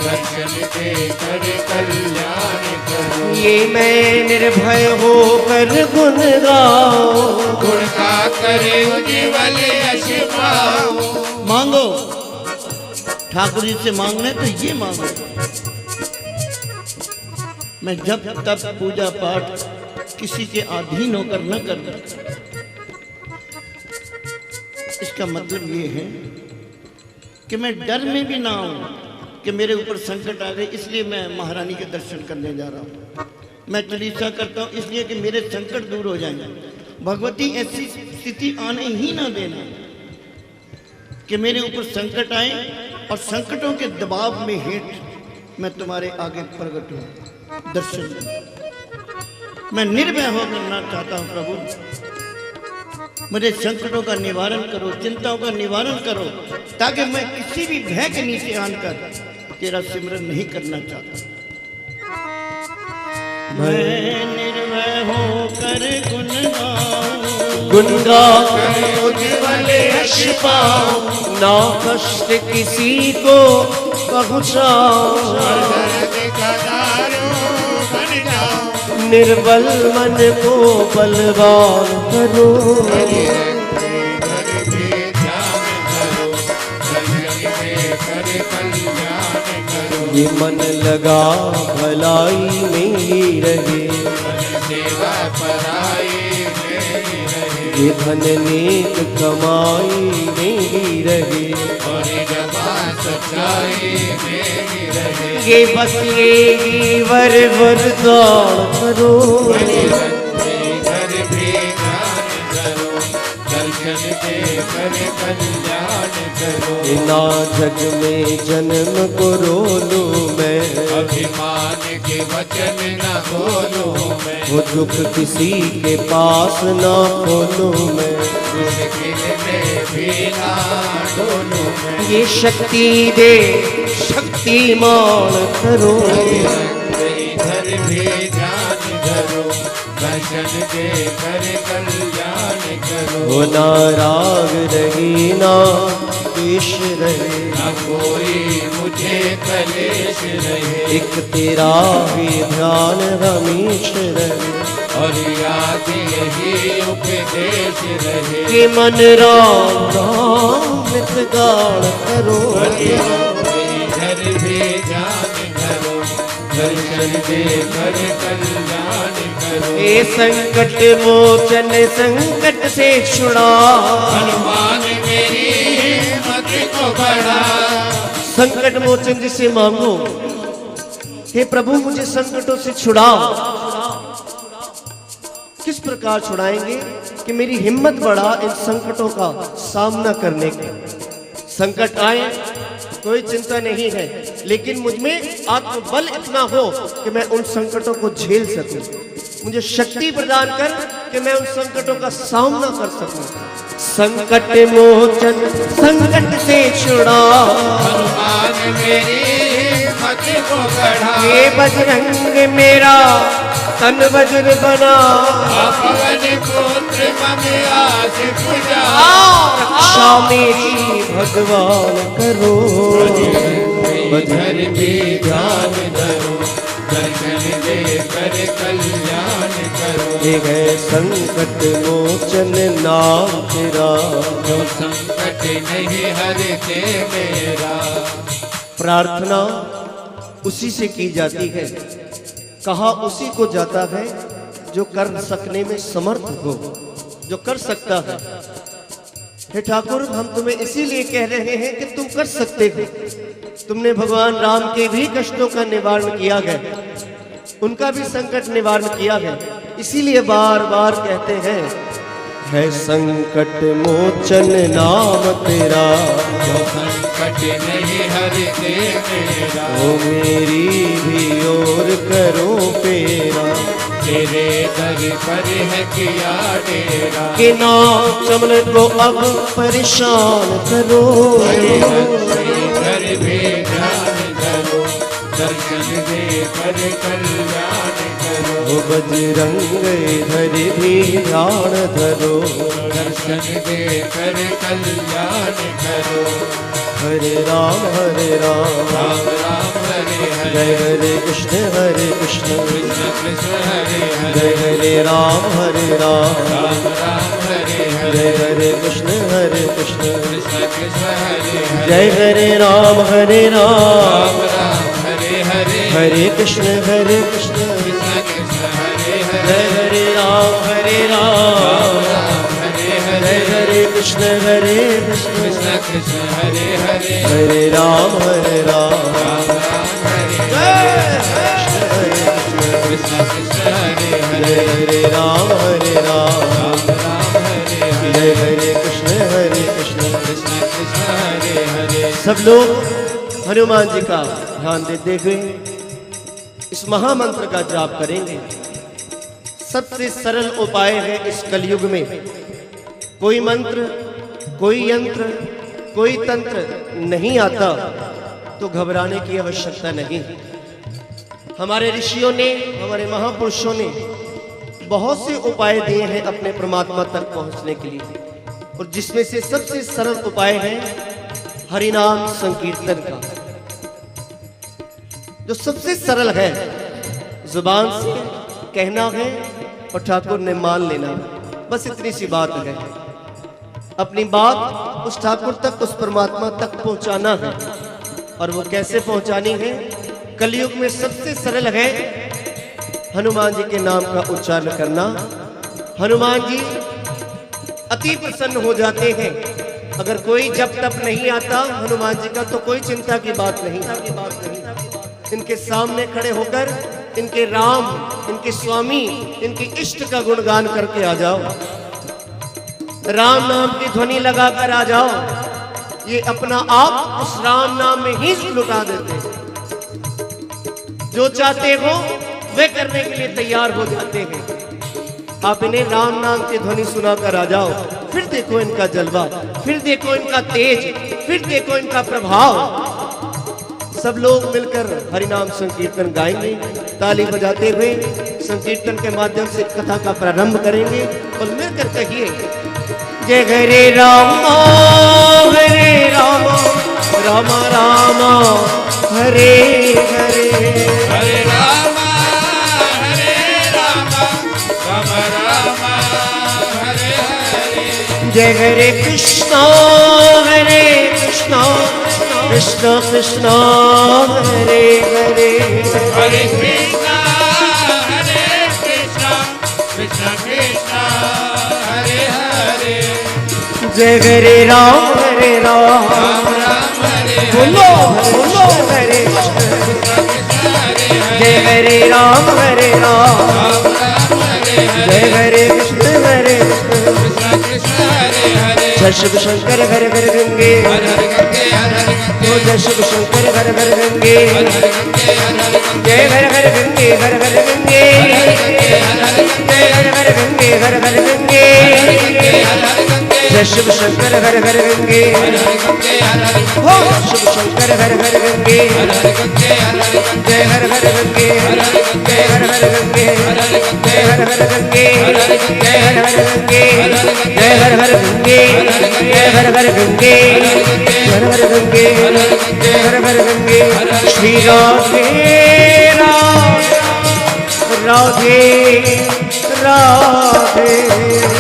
दर्शन दे कर कल्याण करो। ये मैं निर्भय होकर गुण गाऊं, गुण का करे उज्ज्वल यश पाओ। मांगो, ठाकुर जी से मांगना है तो ये मांगो। मैं जब तब पूजा पाठ किसी के अधीन होकर न करना। इसका मतलब ये है कि मैं डर में भी ना आऊं कि मेरे ऊपर संकट आ गए, इसलिए मैं महारानी के दर्शन करने जा रहा हूं। मैं चालीसा करता हूं इसलिए कि मेरे संकट दूर हो जाएंगे। भगवती ऐसी स्थिति आने ही ना देना कि मेरे ऊपर संकट आए और संकटों के दबाव में हेठ मैं तुम्हारे आगे प्रकट हूं, दर्शन दूं। मैं निर्भय होकर करना चाहता हूं प्रभु, मुझे संकटों का निवारण करो, चिंताओं का निवारण करो, ताकि मैं किसी भी भय के नीचे आकर तेरा सिमरन नहीं करना चाहता। मैं निर्भय होकर गुण गाऊं, उज्ज्वल यश पाऊं, ना कष्ट किसी को पहुँचाऊं, निर्बल मन को बलवान करो। ये मन लगा भलाई मेरी रहे, सेवा पराई ये धन नेक कमाई मेरी रहे, और जमा सच्चाई मेरी रहे। ये बस ये वर वरदान करो। घर भी ध्यान करो, दर्शन दे कर कल्याण करो। ना जग में जन्म को रोलू मैं, अभिमान के वचन न बोलूं मैं, वो दुख किसी के पास ना खोलू मैं। मुश्किल में भी ना डोलूं मैं। ये शक्ति दे शक्तिमान करो। इधर भी ध्यान धरो, दर्शन दे कर कल्याण करो। वो ना राग रही ना पेश रहे, न कोई मुझे कलेश रहे। एक तेरा भी ध्यान हमेश रहे, और याद यही उपदेश रहे। कि मन राम राम नित गान करो। इधर भी ध्यान धरो, दर्शन दे कर कल्याण करो। ये संकट मोचन संकट से छुड़ा, हनुमान मेरी हिम्मत को बढ़ा। संकट मोचन जिसे मांगो, हे प्रभु मुझे संकटों से छुड़ाओ। किस प्रकार छुड़ाएंगे? कि मेरी हिम्मत बढ़ा इन संकटों का सामना करने की। संकट आए कोई चिंता नहीं है, लेकिन मुझ में आत्मबल इतना हो कि मैं उन संकटों को झेल सकूं। मुझे शक्ति प्रदान कर कि मैं उन संकटों का सामना कर सकूं। संकट मोचन संकट से छुड़ा, हनुमान मेरी मत को गढ़ा। ये बजरंग मेरा तन वज्र बना, पवन पुत्र मम आस पूजा। रक्षा मेरी भगवान करो, बजर भी ध्यान धरो, दर्शन दे कर कल्याण करो। ये है संकट मोचन नाम तेरा, जो संकट नहीं हरते मेरा। प्रार्थना उसी से की जाती है, कहा उसी को जाता है जो कर सकने में समर्थ हो, जो कर सकता है। हे ठाकुर, हम तुम्हें इसीलिए कह रहे हैं कि तुम कर सकते हो। तुमने भगवान राम के भी कष्टों का निवारण किया है, उनका भी संकट निवारण किया है, इसीलिए बार बार कहते हैं है संकट मोचन नाम तेरा, जो संकट नहीं हरते मेरा। ओ मेरी भी ओर करो पेरा, तेरे दर पर है किया डेरा। कि ना चमन को अब परेशान करो, घर भी ध्यान करो, दर्शन दे कर कल्याण करो। ओ बजरंग इधर भी ध्यान धरो, दर्शन दे कर कल्याण करो। हरे राम राम राम हरे हरे, जय हरे कृष्ण कृष्ण कृष्ण हरे हरे। जय हरे राम राम राम हरे हरे, जय हरे कृष्ण कृष्ण कृष्ण कृष्ण हरे हरे। जय हरे राम राम राम हरे हरे, हरे कृष्ण कृष्ण कृष्ण हरे हरे। जय हरे राम राम राम हरे हरे, जय हरे कृष्ण कृष्ण कृष्ण हरे हरे। हरे राम राम राम हरे कृष्ण कृष्ण हरे हरे। जय हरे राम राम राम हरे हरे, जय हरे कृष्ण कृष्ण कृष्ण हरे हरे। सब लोग हनुमान जी का ध्यान देते हुए इस महामंत्र का जाप करेंगे। सबसे सरल उपाय है इस कलयुग में। कोई मंत्र, कोई यंत्र, कोई तंत्र नहीं आता तो घबराने की आवश्यकता नहीं। हमारे ऋषियों ने, हमारे महापुरुषों ने बहुत से उपाय दिए हैं अपने परमात्मा तक पहुंचने के लिए, और जिसमें से सबसे सरल उपाय है हरिनाम संकीर्तन का, जो सबसे सरल है। जुबान से कहना है और ठाकुर ने मान लेना है, बस इतनी सी बात है। अपनी बात उस ठाकुर तक, उस परमात्मा तक पहुंचाना है। और वो कैसे पहुंचानी है? कलयुग में सबसे सरल है हनुमान जी के नाम का उच्चारण करना। हनुमान जी अति प्रसन्न हो जाते हैं। अगर कोई जप तप नहीं आता हनुमान जी का तो कोई चिंता की बात नहीं। इनके सामने खड़े होकर इनके राम, इनके स्वामी, इनके इष्ट का गुणगान करके आ जाओ। राम नाम की ध्वनि लगाकर आ जाओ। ये अपना आप उस राम नाम में ही लुटा देते हैं। जो चाहते हो वे करने के लिए तैयार हो जाते हैं। आप इन्हें राम नाम की ध्वनि सुनाकर आ जाओ, फिर देखो इनका जलवा, फिर देखो इनका तेज, फिर देखो इनका प्रभाव। सब लोग मिलकर हरिनाम संकीर्तन गाएंगे, ताली बजाते हुए संकीर्तन के माध्यम से कथा का प्रारंभ करेंगे। और मिलकर कहिए जय हरे राम राम राम हरे हरे, हरे राम राम राम हरे हरे। जय हरे कृष्णा कृष्ण कृष्ण हरे हरे, हरे कृष्णा कृष्ण कृष्ण हरे हरे। जय हरे राम राम राम हरे बोलो बोलो हरे जय हरे राम राम राम हरे जय हरे कृष्ण कृष्ण कृष्ण हरे हरे। जय शिव शंकर हर हर गंगे, हर हर गंगे हर हर गंगे, जय शिव शंकर हर हर गंगे, हर हर गंगे हर हर गंगे, जय हर हर गंगे हर हर गंगे, हर हर गंगे हर हर गंगे, जय हर हर गंगे हर हर गंगे, हर हर गंगे हर हर गंगे, जय शिव शंकर हर हर गंगे, हो शिव शंकर हर हर गंगे, जय हर हर गंगे, जय हर हर गंगे, जय हर हर गंगे, जय हर हर गंगे, जय हर हर गंगे, जय हर हर गंगे, हर हर गंगे, जय हर हर गंगे। श्री राधे राधे राधे राधे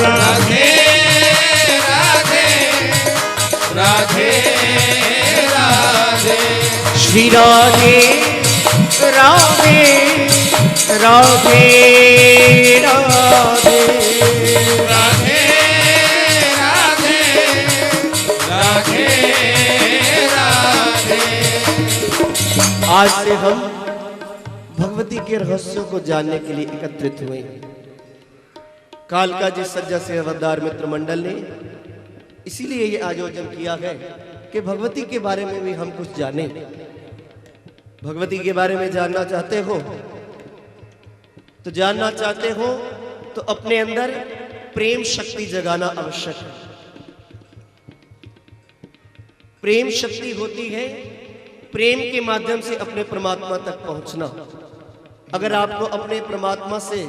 राधे राधे राधे श्री राधे राधे राधे राधे राधे राधे राधे। आज से हम भगवती के रहस्यों को जानने के लिए एकत्रित हुए हैं। कालका जी सज्जा से अवतार मित्र मंडल ने इसीलिए ये आयोजन किया है कि भगवती के बारे में भी हम कुछ जानें। भगवती के बारे में जानना चाहते हो तो अपने अंदर प्रेम शक्ति जगाना आवश्यक है। प्रेम शक्ति होती है प्रेम के माध्यम से अपने परमात्मा तक पहुंचना। अगर आपको अपने परमात्मा से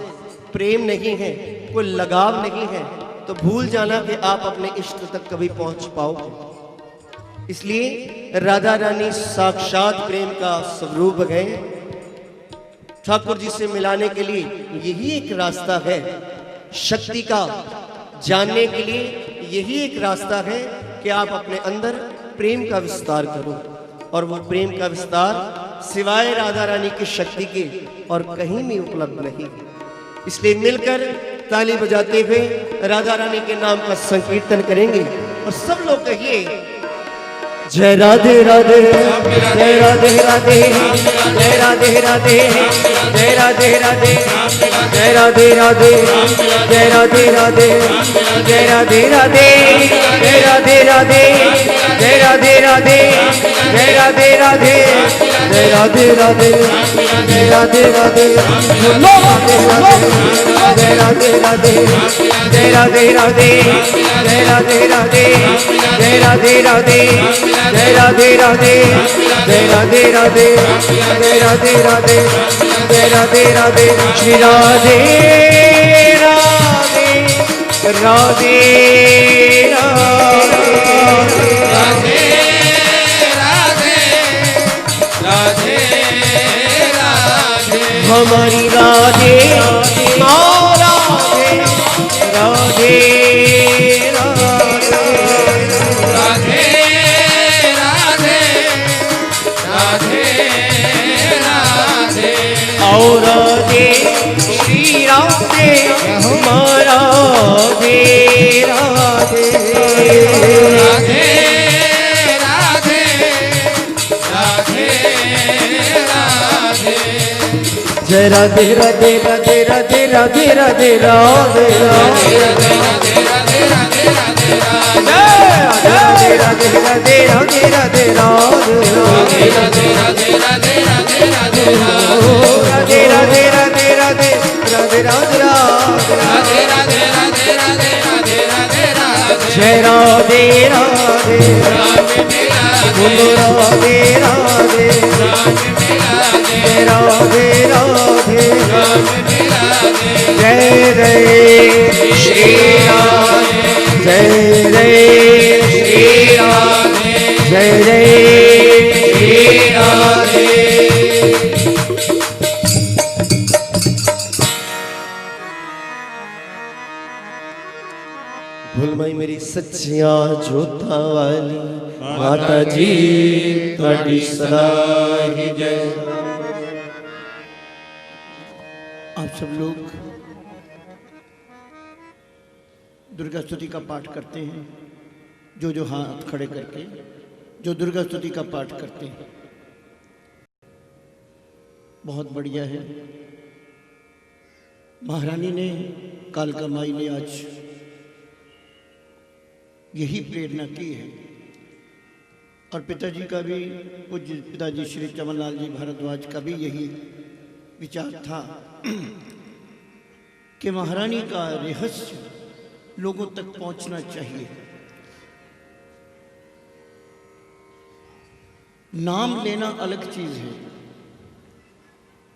प्रेम नहीं है, कोई लगाव नहीं है, तो भूल जाना कि आप अपने इष्ट तक कभी पहुंच पाओगे। इसलिए राधा रानी साक्षात प्रेम का स्वरूप है। ठाकुर जी से मिलाने के लिए यही एक रास्ता है, शक्ति का जानने के लिए यही एक रास्ता है कि आप अपने अंदर प्रेम का विस्तार करो। और वो प्रेम का विस्तार सिवाय राधा रानी की शक्ति के और कहीं भी उपलब्ध नहीं। इसलिए मिलकर ताली बजाते हुए राधा रानी के नाम का संकीर्तन करेंगे और सब लोग कहिए जय राधे राधे, जय राधे राधे, जय राधे राधे, जय राधे राधे, जय राधे राधे, जय राधे राधे, जय राधे राधे, जय राधे राधे, जय राधे राधे, जय राधे राधे, जय राधे राधे, जय राधे राधे, जय राधे राधे, जय राधे राधे, जय राधे राधे, जय राधे राधे, जय राधे राधे, जय राधे राधे, जय राधे राधे, जय राधे राधे। श्री राधे राधे राधे राधे राधे राधे राधे। हमारी राधे माँ राधे राधे राधे राधे राधे राधे। और राधे श्री राधे हमारा राधे राधे राधे राधे राधे राधे। जय राधे राधे राधे राधे राधे राधे राधे राधे राधे राधे राधे राधे राधे राधे राधे राधे राधे राधे जय राधे राधे बोलो राधे राधे जय राधे राधे जय जय श्री राधे जय जय श्री राधे जय जय श्री राधे। भूलमाई मेरी सच्चिया जोता वाली माता जी ਤੁਹਾਡੀ सदा ही जय। आप सब लोग दुर्गा स्तुति का पाठ करते हैं, जो हाथ खड़े करके जो दुर्गा स्तुति का पाठ करते हैं, बहुत बढ़िया है। महारानी ने कालका माई ने आज यही प्रेरणा की है और पिताजी का भी, पूज्य पिताजी श्री चमनलाल जी भारद्वाज का भी यही विचार था कि महारानी का रहस्य लोगों तक पहुंचना चाहिए। नाम लेना अलग चीज है,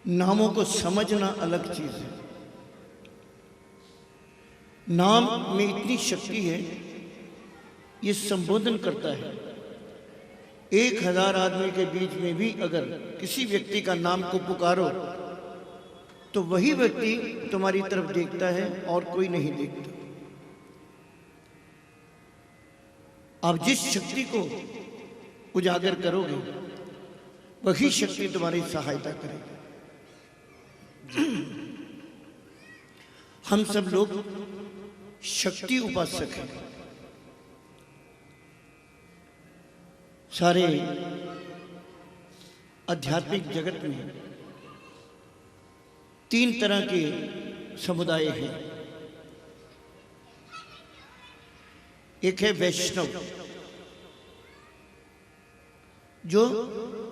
नामों को समझना अलग चीज है। नाम में इतनी शक्ति है, ये संबोधन करता है। 1000 आदमी के बीच में भी अगर किसी व्यक्ति का नाम को पुकारो तो वही व्यक्ति तुम्हारी तरफ देखता है और कोई नहीं देखता। आप जिस शक्ति को उजागर करोगे वही शक्ति तुम्हारी सहायता करेगी। हम सब लोग शक्ति उपासक हैं। सारे आध्यात्मिक जगत में 3 तरह के समुदाय हैं। एक है वैष्णव, जो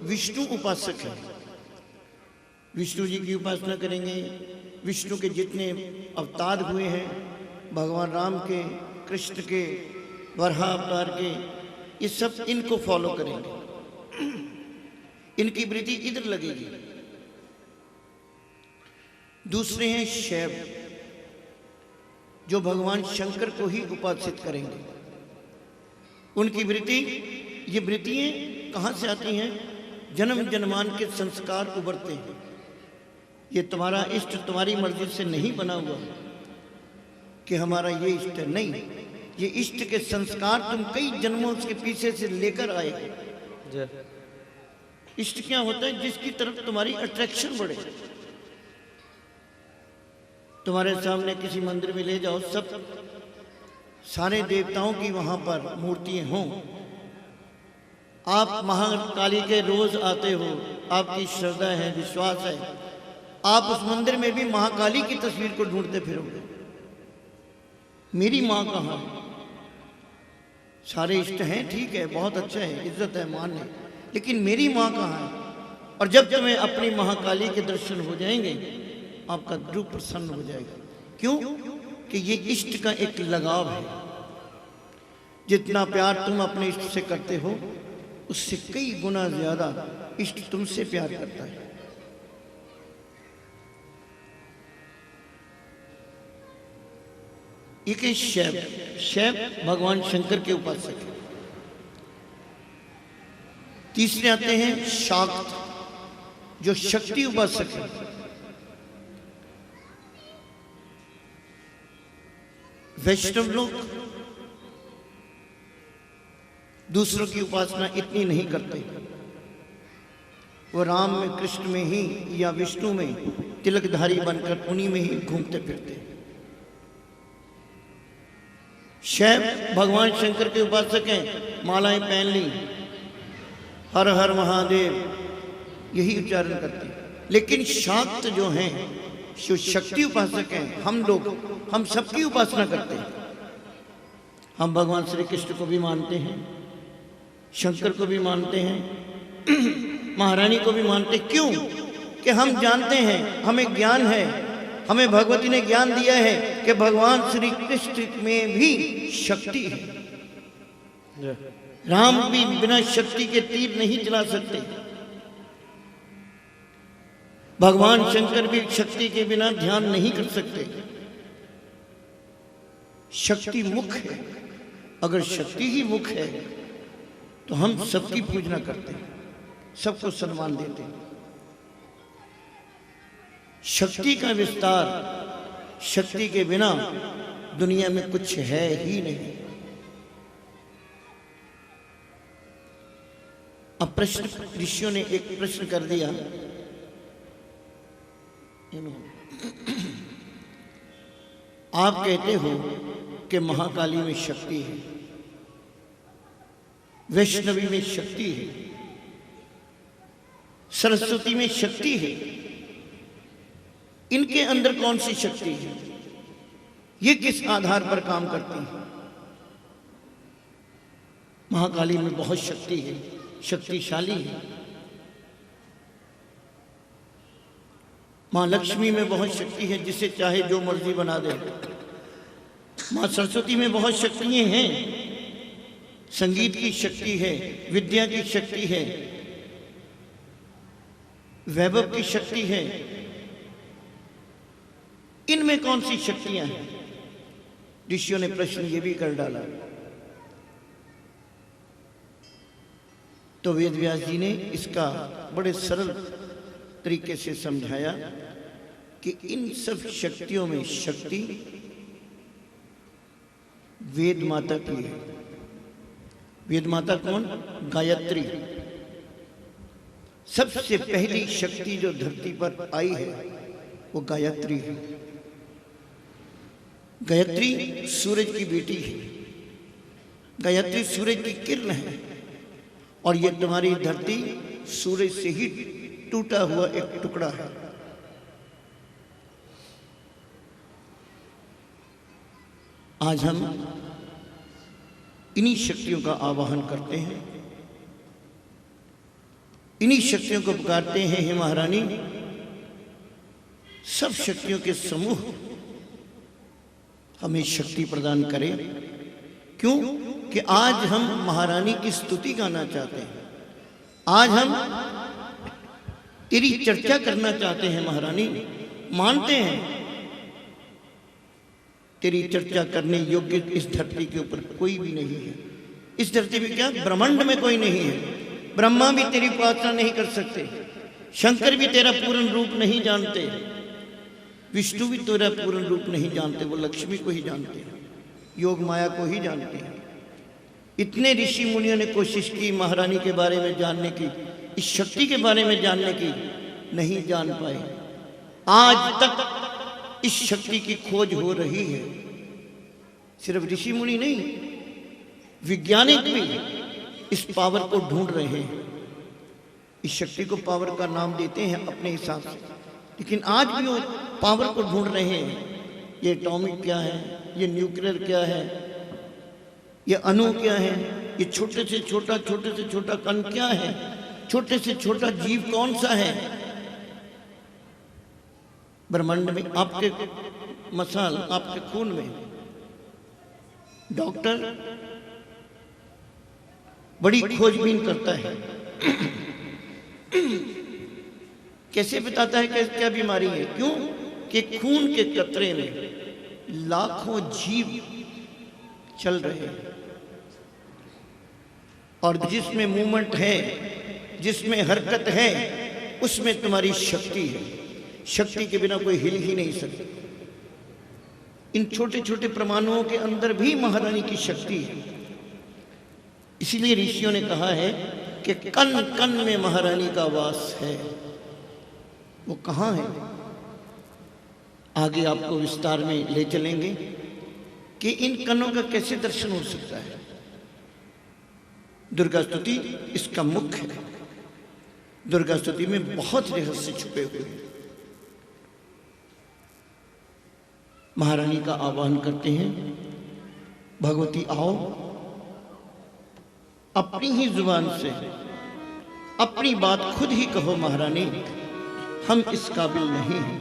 विष्णु उपासक है, विष्णु जी की उपासना करेंगे। विष्णु के जितने अवतार हुए हैं, भगवान राम के, कृष्ण के, वराह अवतार के, ये सब इनको फॉलो करेंगे। इनकी वृत्ति इधर लगेगी। दूसरे हैं शैव, जो भगवान शंकर को ही उपासित करेंगे। उनकी वृत्ति, ये वृत्तियां कहां से आती हैं? जन्म जन्मान के संस्कार उभरते हैं। ये तुम्हारा इष्ट तुम्हारी मर्जी से नहीं बना हुआ कि हमारा ये इष्ट है, नहीं। ये इष्ट के संस्कार तुम कई जन्मों के पीछे से लेकर आए हो। इष्ट क्या होता है? जिसकी तरफ तुम्हारी अट्रैक्शन बढ़े। तुम्हारे सामने किसी मंदिर में ले जाओ, सब सारे देवताओं की वहां पर मूर्तियां हों, आप महाकाली के रोज आते हो, आपकी श्रद्धा है, विश्वास है, आप उस मंदिर में भी महाकाली की तस्वीर को ढूंढते फिरोगे। मेरी माँ कहाँ है? सारे इष्ट हैं, ठीक है, बहुत अच्छा है, इज्जत है, मान है, लेकिन मेरी माँ कहाँ है? और जब तुम्हें अपनी महाकाली के दर्शन हो जाएंगे, आपका रूप प्रसन्न हो जाएगा। क्यों? कि ये इष्ट का एक लगाव है। जितना प्यार तुम अपने इष्ट से करते हो, उससे कई गुना ज्यादा इष्ट तुमसे प्यार करता है। एक है शैव। शैव भगवान शंकर के उपासक है। तीसरे आते हैं शाक्त, जो शक्ति उपासक है। वैष्णव लोग दूसरों की उपासना इतनी नहीं करते। वो राम में, कृष्ण में ही या विष्णु में तिलकधारी बनकर उन्हीं में ही घूमते फिरते। शैव भगवान शंकर के उपासक हैं, मालाएं पहन ली, हर हर महादेव यही उच्चारण करते हैं। लेकिन शाक्त जो हैं, जो शक्ति उपासक हैं, हम लोग, हम सबकी उपासना करते हैं। हम भगवान श्री कृष्ण को भी मानते हैं, शंकर को भी मानते हैं, महारानी को भी मानते हैं। क्यों? कि हम जानते हैं, हमें ज्ञान है, हमें भगवती ने ज्ञान दिया है कि भगवान श्री कृष्ण में भी शक्ति है। राम भी बिना शक्ति के तीर नहीं चला सकते। भगवान शंकर भी शक्ति के बिना ध्यान नहीं कर सकते। शक्ति मुख है। अगर शक्ति ही मुख है तो हम सबकी पूजना करते हैं, सबको सम्मान देते हैं। शक्ति का विस्तार, शक्ति के बिना दुनिया में कुछ है ही नहीं। अब प्रश्न, ऋषियों ने एक प्रश्न कर दिया, आप कहते हो कि महाकाली में शक्ति है, वैष्णवी में शक्ति है, सरस्वती में शक्ति है, इनके अंदर कौन सी शक्ति है? ये किस आधार पर काम करती है? महाकाली में बहुत शक्ति है, शक्तिशाली है। मां लक्ष्मी में बहुत शक्ति है, जिसे चाहे जो मर्जी बना दे। मां सरस्वती में बहुत शक्तियां हैं, संगीत की शक्ति है, विद्या की शक्ति है, वैभव की शक्ति है, इनमें कौन सी शक्तियां हैं? ऋषियों ने प्रश्न ये भी कर डाला। तो वेद व्यास जी ने इसका बड़े सरल तरीके से समझाया कि इन सब शक्तियों में शक्ति वेद माता की है। वेद माता कौन? गायत्री। सबसे पहली शक्ति जो धरती पर आई है वो गायत्री है। गायत्री सूरज की बेटी है। गायत्री सूरज की किरण है और ये तुम्हारी धरती सूरज से ही टूटा हुआ एक टुकड़ा है। आज हम इन्हीं शक्तियों का आवाहन करते हैं, इन्हीं शक्तियों को पुकारते हैं, हे महारानी सब शक्तियों के समूह हमें शक्ति प्रदान करें। क्यों? कि आज हम महारानी की स्तुति गाना चाहते हैं, आज हम तेरी चर्चा करना चाहते हैं महारानी। मानते हैं तेरी चर्चा करने योग्य इस धरती के ऊपर कोई भी नहीं है। इस धरती में क्या, ब्रह्मांड में कोई नहीं है। ब्रह्मा भी तेरी उपासना नहीं कर सकते, शंकर भी तेरा पूर्ण रूप नहीं जानते, विष्णु भी तेरा पूर्ण रूप नहीं जानते, वो लक्ष्मी को ही जानते हैं, योग माया को ही जानते हैं। इतने ऋषि मुनियों ने कोशिश की महारानी के बारे में जानने की, इस शक्ति के बारे में जानने की, नहीं जान पाए। आज तक इस शक्ति की खोज हो रही है। सिर्फ ऋषि मुनि नहीं, वैज्ञानिक भी इस पावर को ढूंढ रहे हैं। इस शक्ति को पावर का नाम देते हैं अपने हिसाब से, लेकिन आज भी वो पावर को ढूंढ रहे हैं। ये एटॉमिक क्या है, ये न्यूक्लियर क्या है, ये अणु क्या है, ये छोटे से छोटा कण क्या है, छोटे से छोटा जीव कौन सा है ब्रह्मांड में, आपके मसाल, आपके खून में। डॉक्टर बड़ी खोजबीन करता है, कैसे बताता है कि क्या बीमारी है। क्यों? कि खून के कतरे में लाखों जीव चल रहे हैं और जिसमें मूवमेंट है, जिसमें हरकत है, उसमें तुम्हारी शक्ति है। शक्ति के बिना कोई हिल ही नहीं सकता। इन छोटे छोटे परमाणुओं के अंदर भी महारानी की शक्ति है। इसीलिए ऋषियों ने कहा है कि कण कण में महारानी का वास है। वो कहाँ है? आगे आपको विस्तार में ले चलेंगे कि इन कणों का कैसे दर्शन हो सकता है। दुर्गा स्तुति इसका मुख्य है। दुर्गा स्तुति में बहुत रहस्य छुपे हुए हैं। महारानी का आह्वान करते हैं, भगवती आओ, अपनी ही जुबान से अपनी बात खुद ही कहो महारानी, हम इस काबिल नहीं हैं।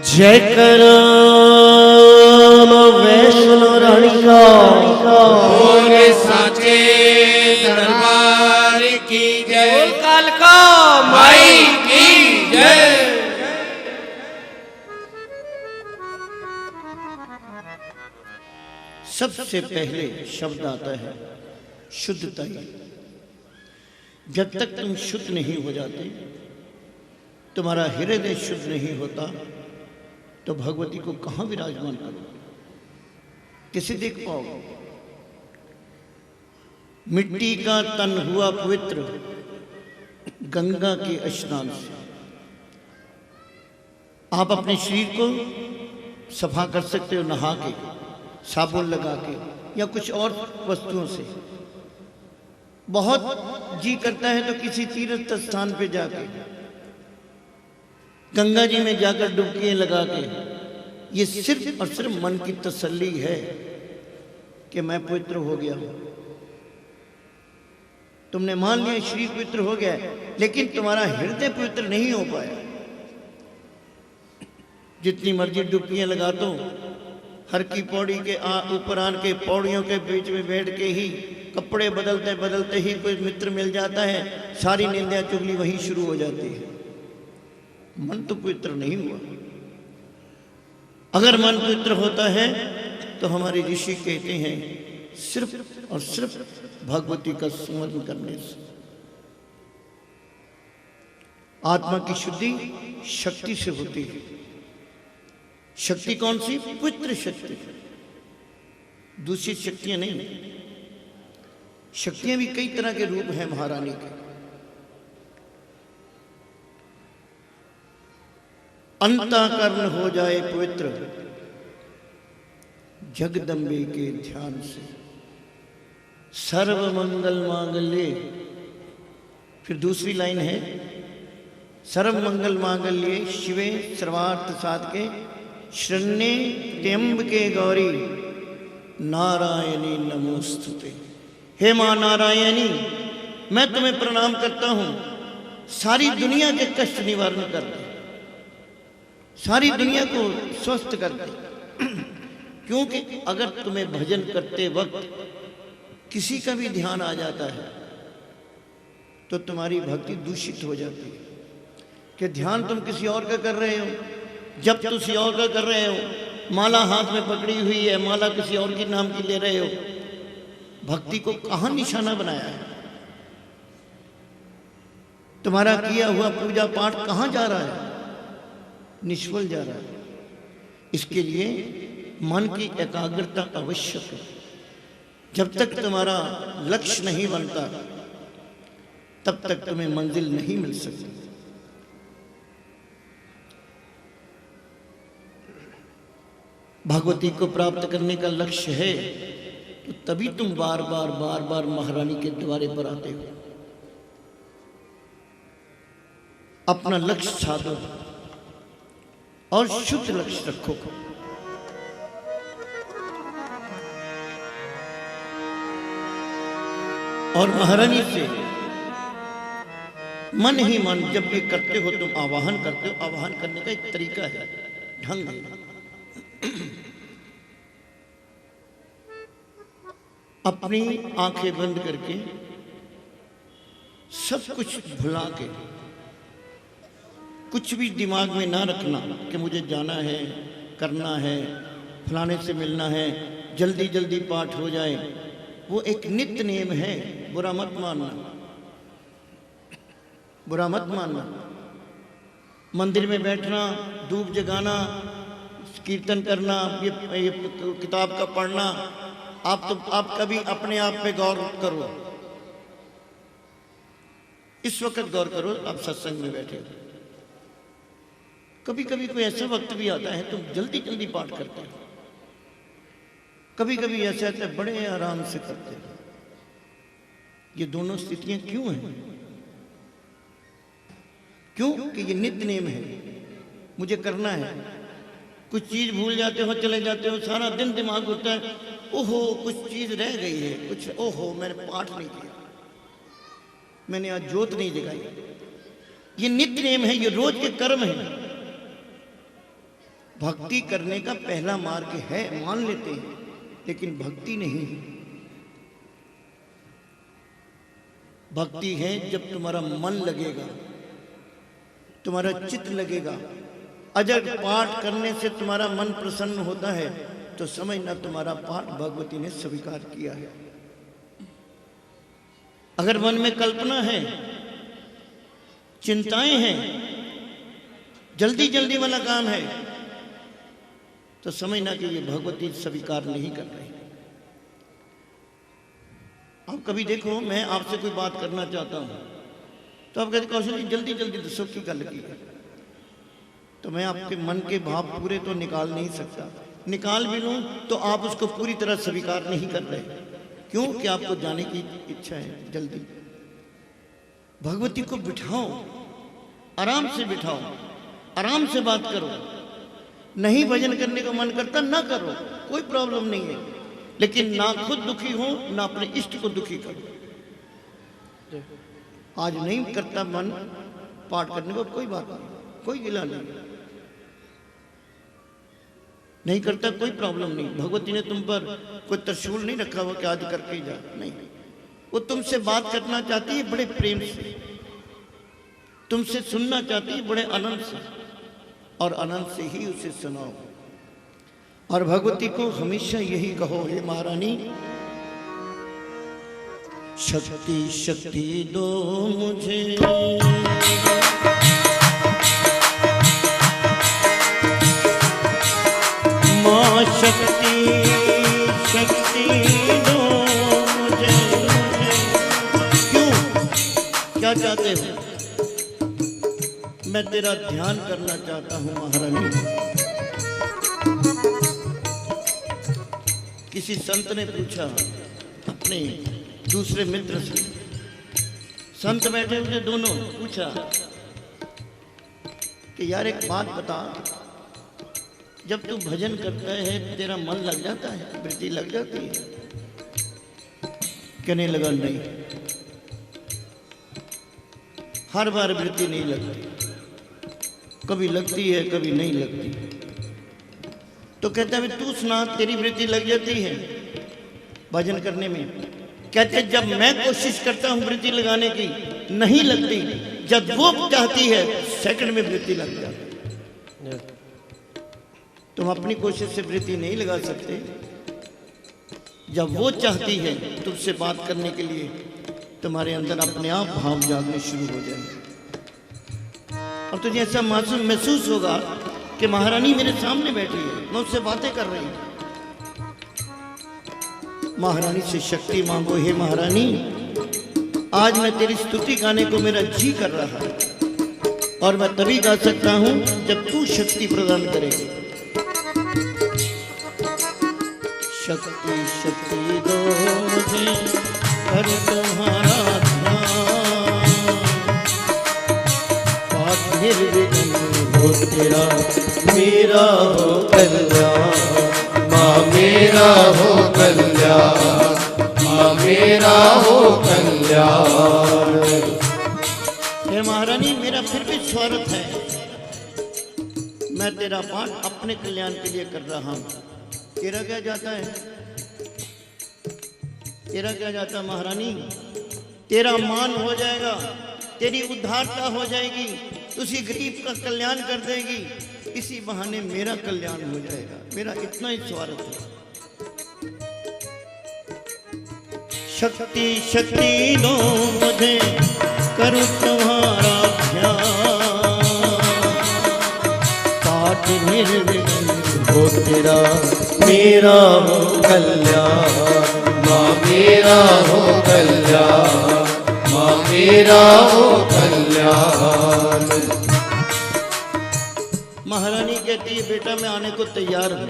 जय करो वैष्णो रानी का, बोले साचे दरबार की जय, कालका माई की जय। सबसे पहले शब्द आता है शुद्धता। जब तक तुम शुद्ध नहीं हो जाते, तुम्हारा हृदय शुद्ध नहीं होता, तो भगवती को कहां विराजमान करो, किसे देख पाओगे। मिट्टी का तन हुआ पवित्र गंगा के स्नान से। आप अपने शरीर को सफा कर सकते हो नहा के, साबुन लगा के या कुछ और वस्तुओं से। बहुत जी करता है तो किसी तीर्थ स्थान पे जाके, गंगा जी में जाकर डुबकियां लगा के, ये सिर्फ और सिर्फ मन की तसल्ली है कि मैं पवित्र हो गया हूं। तुमने मान लिया शरीर पवित्र हो गया है, लेकिन तुम्हारा हृदय पवित्र नहीं हो पाया। जितनी मर्जी डुबकियां लगा दो, हर की पौड़ी के ऊपर आन के पौड़ियों के बीच में बैठ के ही कपड़े बदलते बदलते ही कोई मित्र मिल जाता है, सारी निंदा चुगली वहीं शुरू हो जाती है। मन तो पवित्र नहीं हुआ। अगर मन पवित्र होता है तो हमारे ऋषि कहते हैं सिर्फ और सिर्फ भगवती का स्मरण करने से। आत्मा की शुद्धि शक्ति से होती है। शक्ति कौन सी? पवित्र शक्ति, दूसरी शक्तियां नहीं। शक्तियां भी कई तरह के रूप हैं महारानी के। अंतःकरण हो जाए पवित्र जगदम्बे के ध्यान से, सर्व मंगल मांगल्ये। फिर दूसरी लाइन है, सर्व मंगल मांगल्ये शिवे सर्वार्थ साधके शरण्ये त्र्यंबके गौरी नारायणी नमोस्तुते। हे मां नारायणी, मैं तुम्हें प्रणाम करता हूं, सारी दुनिया के कष्ट निवारण कर दे, सारी दुनिया को स्वस्थ कर दे। क्योंकि अगर तुम्हें भजन करते वक्त किसी का भी ध्यान आ जाता है तो तुम्हारी भक्ति दूषित हो जाती है। कि ध्यान तुम किसी और का कर रहे हो, जब किसी और का कर रहे हो, माला हाथ में पकड़ी हुई है, माला किसी और के नाम की ले रहे हो, भक्ति को कहां निशाना बनाया है? तुम्हारा किया हुआ पूजा पाठ कहां जा रहा है? निष्फल जा रहा है। इसके लिए मन की एकाग्रता आवश्यक है। जब तक तुम्हारा लक्ष्य नहीं बनता तब तक तुम्हें मंजिल नहीं मिल सकती। भगवती को प्राप्त करने का लक्ष्य है तो तभी तुम बार बार महारानी के द्वारे पर आते हो। अपना लक्ष्य साधो और शुद्ध लक्ष्य रखो। और महारानी से मन ही मन जब ये करते हो, तुम आवाहन करते हो। आवाहन करने का एक तरीका है, ढंग है। अपनी आंखें बंद करके सब कुछ भुला के, कुछ भी दिमाग में ना रखना कि मुझे जाना है, करना है, फलाने से मिलना है, जल्दी जल्दी पाठ हो जाए। वो एक नित्य नियम है, बुरा मत मानना, बुरा मत मानना। मंदिर में बैठना, धूप जगाना, कीर्तन करना, ये किताब का पढ़ना, आप कभी अपने आप पे गौर करो। इस वक्त गौर करो, आप सत्संग में बैठे हो। कभी कभी कोई ऐसा वक्त भी आता है तुम जल्दी जल्दी पाठ करते हो, कभी कभी ऐसा आता है बड़े आराम से करते हो। ये दोनों स्थितियां क्यों हैं? क्यों कि ये नित्य नियम है, मुझे करना है। कुछ चीज भूल जाते हो, चले जाते हो, सारा दिन दिमाग होता है, ओहो कुछ चीज रह गई है, कुछ ओहो मैंने पाठ नहीं किया, मैंने आज ज्योत नहीं जगाई। ये नित्य नियम है, ये रोज के कर्म है। भक्ति करने का पहला मार्ग है, मान लेते हैं, लेकिन भक्ति नहीं है। भक्ति है जब तुम्हारा मन लगेगा, तुम्हारा चित्त लगेगा। अगर पाठ करने से तुम्हारा मन प्रसन्न होता है तो समझना तुम्हारा पाठ भगवती ने स्वीकार किया है। अगर मन में कल्पना है, चिंताएं हैं, जल्दी जल्दी वाला काम है, तो समझना कि ये भगवती स्वीकार नहीं कर रही। आप कभी देखो, मैं आपसे कोई बात करना चाहता हूं तो आप कहते कौशल जी जल्दी जल्दी दसो की गल की है, तो मैं आपके मन के भाव पूरे तो निकाल नहीं सकता। निकाल भी लूं तो आप उसको पूरी तरह स्वीकार नहीं कर रहे। क्यों कि आपको जाने की इच्छा है जल्दी। भगवती को बिठाओ, आराम से बिठाओ, आराम से बात करो। नहीं भजन करने का मन करता ना करो, कोई प्रॉब्लम नहीं है, लेकिन ना खुद दुखी हो ना अपने इष्ट को दुखी करो। आज नहीं करता मन पाठ करने को, कोई बात नहीं, कोई गिला नहीं करता, कोई प्रॉब्लम नहीं। भगवती ने तुम पर कोई त्रिशूल नहीं रखा हुआ कि आज करके ही जा, नहीं। वो तुमसे बात करना चाहती है बड़े प्रेम से, तुमसे सुनना चाहती है बड़े आनंद से, और आनंद से ही उसे सुनाओ। और भगवती को हमेशा यही कहो, हे महारानी शक्ति शक्ति दो मुझे, माँ शक्ति शक्ति दो मुझे, क्यों, क्या चाहते हो? मैं तेरा ध्यान करना चाहता हूँ महारानी। किसी संत ने पूछा अपने दूसरे मित्र से, संत बैठे हुए दोनों, पूछा कि यार एक बात बता, जब तू भजन करता है तेरा मन लग जाता है, वृत्ति लग जाती है? कहने लगा नहीं, हर बार वृत्ति नहीं लगती, कभी लगती है कभी नहीं लगती। तो कहता है तू सुना, तेरी वृत्ति लग जाती है भजन करने में? कहते जब मैं कोशिश करता हूं वृत्ति लगाने की नहीं लगती, जब वो चाहती है सेकंड में वृत्ति लग जाती है। तुम अपनी कोशिश से वृत्ति नहीं लगा सकते, जब वो चाहती है तुमसे बात करने के लिए, तुम्हारे अंदर अपने आप भाव जागने शुरू हो जाएंगे, और तुझे ऐसा महसूस होगा कि महारानी मेरे सामने बैठी है, मैं उससे बातें कर रही हूं। महारानी से शक्ति मांगो, हे महारानी आज मैं तेरी स्तुति गाने को मेरा जी कर रहा है, और मैं तभी गा सकता हूं जब तू शक्ति प्रदान करेगी। शक्ति शक्ति दो मुझे, कर तुम्हारा ध्यान, पाठ निर्विघ्न हो तेरा मेरा हो कल्याण, माँ मेरा हो कल्याण, माँ मेरा हो कल्याण। हे महारानी मेरा फिर भी स्वार्थ है, मैं तेरा पाठ अपने कल्याण के लिए कर रहा हूं। तेरा क्या जाता है? तेरा क्या जाता है महारानी? तेरा मान हो जाएगा, तेरी उद्धारता हो जाएगी, तुसी गरीब का कल्याण कर देगी, इसी बहाने मेरा कल्याण हो जाएगा। मेरा इतना ही स्वार्थ है। शक्ति शक्ति दो मुझे, करूं तुम्हारा ध्यान, पाठ निर्विघ्न हो तेरा मेरा हो कल्याण, माँ मेरा हो कल्याण, माँ मेरा हो कल्याण। महारानी कहती है बेटा मैं आने को तैयार हूं,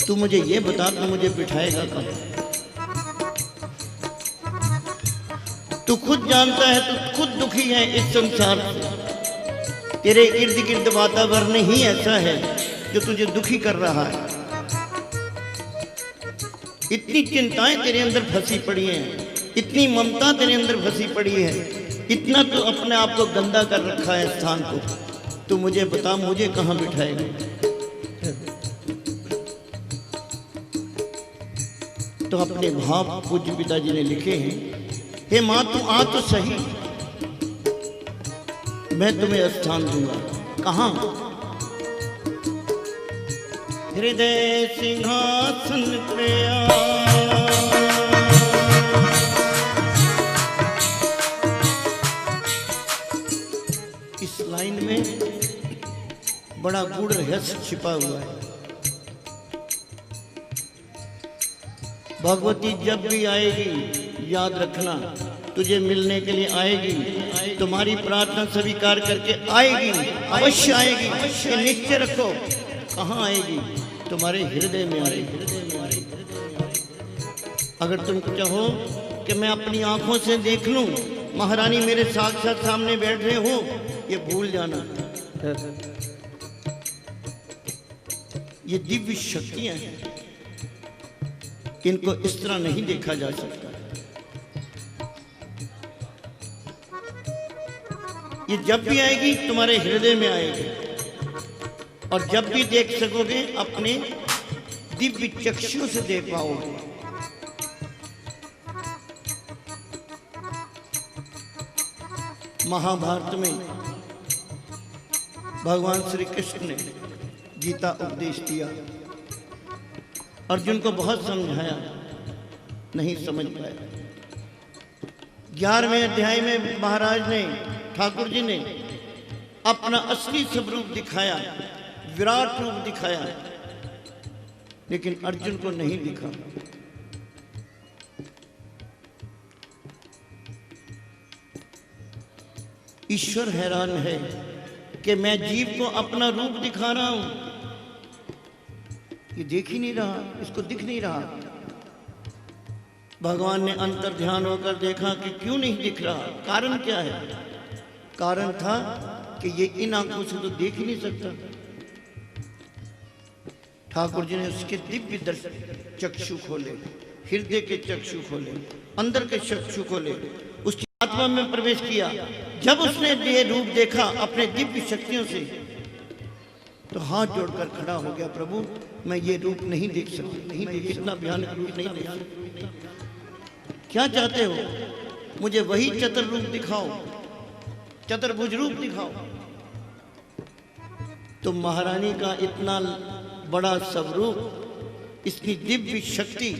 तू मुझे ये बता तू मुझे बिठाएगा कहाँ? तू खुद जानता है, तू खुद दुखी है इस संसार से, तेरे इर्द गिर्द वातावरण ही ऐसा है जो तुझे दुखी कर रहा है। इतनी चिंताएं तेरे अंदर फंसी पड़ी हैं, इतनी ममता तेरे अंदर फंसी पड़ी है, इतना तो अपने आप को गंदा कर रखा है स्थान को। तू मुझे बता मुझे कहाँ बिठाएगा? तो अपने भाव पूज्य पिताजी ने लिखे हैं, हे माँ तू आ तो सही, मैं तुम्हें स्थान दूंगा। कहाँ? हृदय सिंहासन पे इस लाइन में बड़ा गूढ़ रहस्य छिपा हुआ है। भगवती जब भी आएगी याद रखना, तुझे मिलने के लिए आएगी, तुम्हारी प्रार्थना स्वीकार करके आएगी, अवश्य आएगी, ये निश्चय रखो। कहाँ आएगी? तुम्हारे हृदय में आएगी। अगर तुम चाहो कि मैं अपनी आंखों से देख लूं महारानी मेरे साक्षात सामने बैठ रहे हो, ये भूल जाना। ये दिव्य शक्तियां हैं, इनको इस तरह नहीं देखा जा सकता। ये जब भी आएगी तुम्हारे हृदय में आएगी, और जब भी देख सकोगे अपने दिव्य चक्षुओं से देख पाओगे। महाभारत में भगवान श्री कृष्ण ने गीता उपदेश दिया। अर्जुन को बहुत समझाया, नहीं समझ पाया। 11वें अध्याय में महाराज ने, ठाकुर जी ने अपना असली स्वरूप दिखाया, विराट रूप दिखाया, लेकिन अर्जुन को नहीं दिखा। ईश्वर हैरान है कि मैं जीव को अपना रूप दिखा रहा हूं, ये देख ही नहीं रहा, इसको दिख नहीं रहा। भगवान ने अंतर ध्यान होकर देखा कि क्यों नहीं दिख रहा, कारण क्या है? कारण था कि ये इन आंखों से तो देख ही नहीं सकता। ठाकुर जी ने उसके दिव्य दर्शन चक्षु खोले, हृदय के चक्षु खोले, अंदर के चक्षु खोले, उसकी आत्मा में प्रवेश किया। जब उसने ये रूप देखा अपने दिव्य शक्तियों से, तो हाथ जोड़कर खड़ा हो गया, प्रभु मैं ये रूप नहीं देख सकता, नहीं देख, इतना भयानक रूप नहीं देख सकता। क्या चाहते हो? मुझे वही चतुर रूप दिखाओ, चतुर्भुज रूप दिखाओ। तो महारानी का इतना बड़ा स्वरूप, इसकी दिव्य शक्ति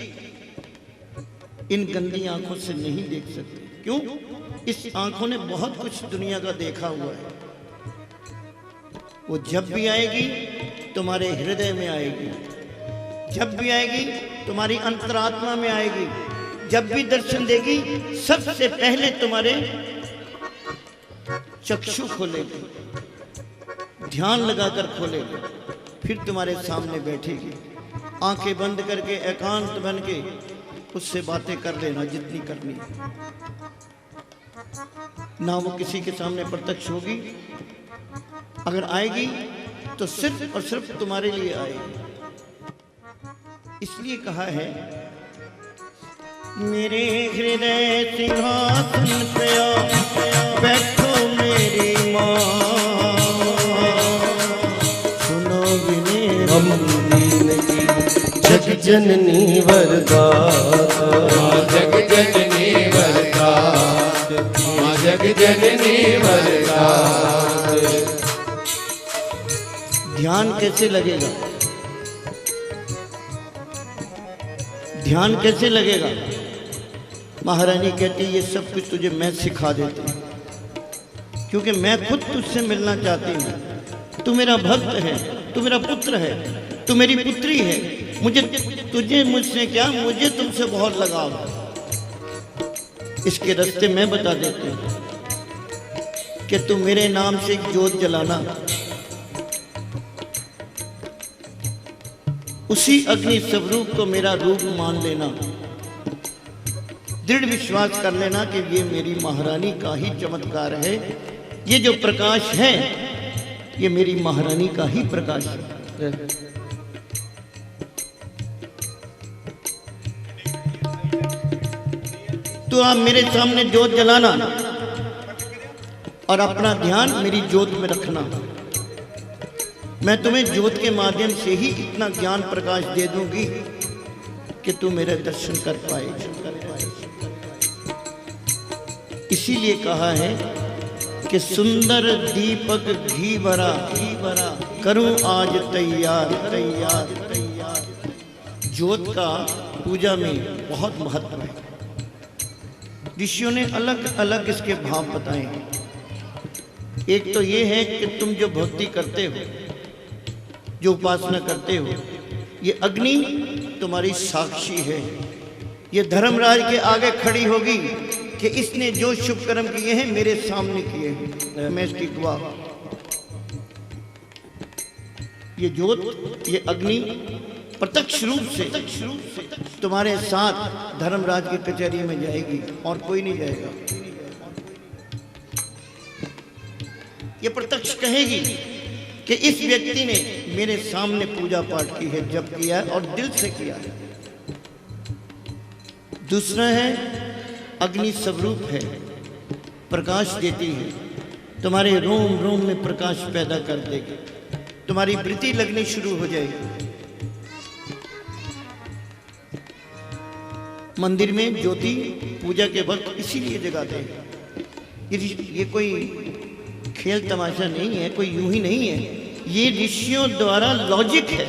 इन गंदी आंखों से नहीं देख सकते। क्यों? इस आंखों ने बहुत कुछ दुनिया का देखा हुआ है। वो जब भी आएगी तुम्हारे हृदय में आएगी, जब भी आएगी तुम्हारी अंतरात्मा में आएगी, जब भी दर्शन देगी सबसे पहले तुम्हारे चक्षु खोलेगी, ध्यान लगाकर खोलेगी, फिर तुम्हारे सामने बैठेगी। आंखें बंद करके एकांत बन के उससे बातें कर लेना जितनी करनी है। ना वो किसी के सामने प्रत्यक्ष होगी, अगर आएगी तो सिर्फ और सिर्फ तुम्हारे लिए आएगी। इसलिए कहा है, मेरे हृदय सिंहासन पे बैठो मेरी माँ, सुनो जग जननी वरदाता, जग जननी वरदात, जग जननी वरदात। ध्यान कैसे लगेगा? ध्यान कैसे लगेगा? महारानी कहती ये सब कुछ तुझे मैं सिखा देती हूँ, क्योंकि मैं खुद तुझसे मिलना चाहती हूँ। तू मेरा भक्त है, तू मेरा पुत्र है, तू मेरी पुत्री है। मुझे तुझे मुझसे क्या, मुझे तुमसे बहुत लगाव है। इसके रास्ते मैं बता देती हूँ कि तू मेरे नाम से एक जोत जलाना, उसी अग्नि स्वरूप को मेरा रूप मान लेना, दृढ़ विश्वास कर लेना कि ये मेरी महारानी का ही चमत्कार है। ये जो प्रकाश है ये मेरी महारानी का ही प्रकाश है। तो आप मेरे सामने जोत जलाना और अपना ध्यान मेरी जोत में रखना। मैं तुम्हें ज्योत के माध्यम से ही इतना ज्ञान प्रकाश दे दूंगी कि तू मेरे दर्शन कर पाए। इसीलिए कहा है कि सुंदर दीपक घी भरा करूं आज तैयार तैयार तैयार। ज्योत का पूजा में बहुत महत्व है। ऋषियों ने अलग अलग इसके भाव बताए हैं। एक तो ये है कि तुम जो भक्ति करते हो, जो उपासना करते हो, ये अग्नि तुम्हारी साक्षी है। ये धर्मराज के आगे खड़ी होगी कि इसने जो शुभ कर्म किए हैं मेरे सामने किए हैं, मैं इसकी गवाह। ये ज्योत, ये अग्नि प्रत्यक्ष रूप से तुम्हारे साथ धर्मराज की कचहरी में जाएगी और कोई नहीं जाएगा। ये प्रत्यक्ष कहेगी कि इस व्यक्ति ने मेरे सामने पूजा पाठ की है, जप किया है और दिल से किया है। दूसरा है अग्नि स्वरूप है, प्रकाश देती है, तुम्हारे रोम रोम में प्रकाश पैदा कर देगी, तुम्हारी वृत्ति लगनी शुरू हो जाएगी। मंदिर में ज्योति पूजा के वक्त इसीलिए जगाते हैं ये कोई खेल तमाशा नहीं है, कोई यूं ही नहीं है। ये ऋषियों द्वारा लॉजिक है,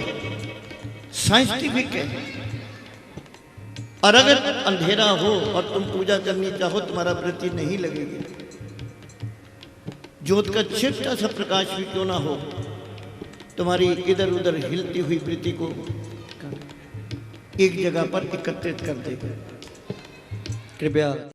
साइंटिफिक है। और अगर अंधेरा हो और तुम पूजा करनी चाहो, तुम्हारा वृत्ति नहीं लगेगी। ज्योत का छोटा सा प्रकाश भी क्यों ना हो, तुम्हारी इधर उधर हिलती हुई वृत्ति को एक जगह पर एकत्रित कर देगा। कृपया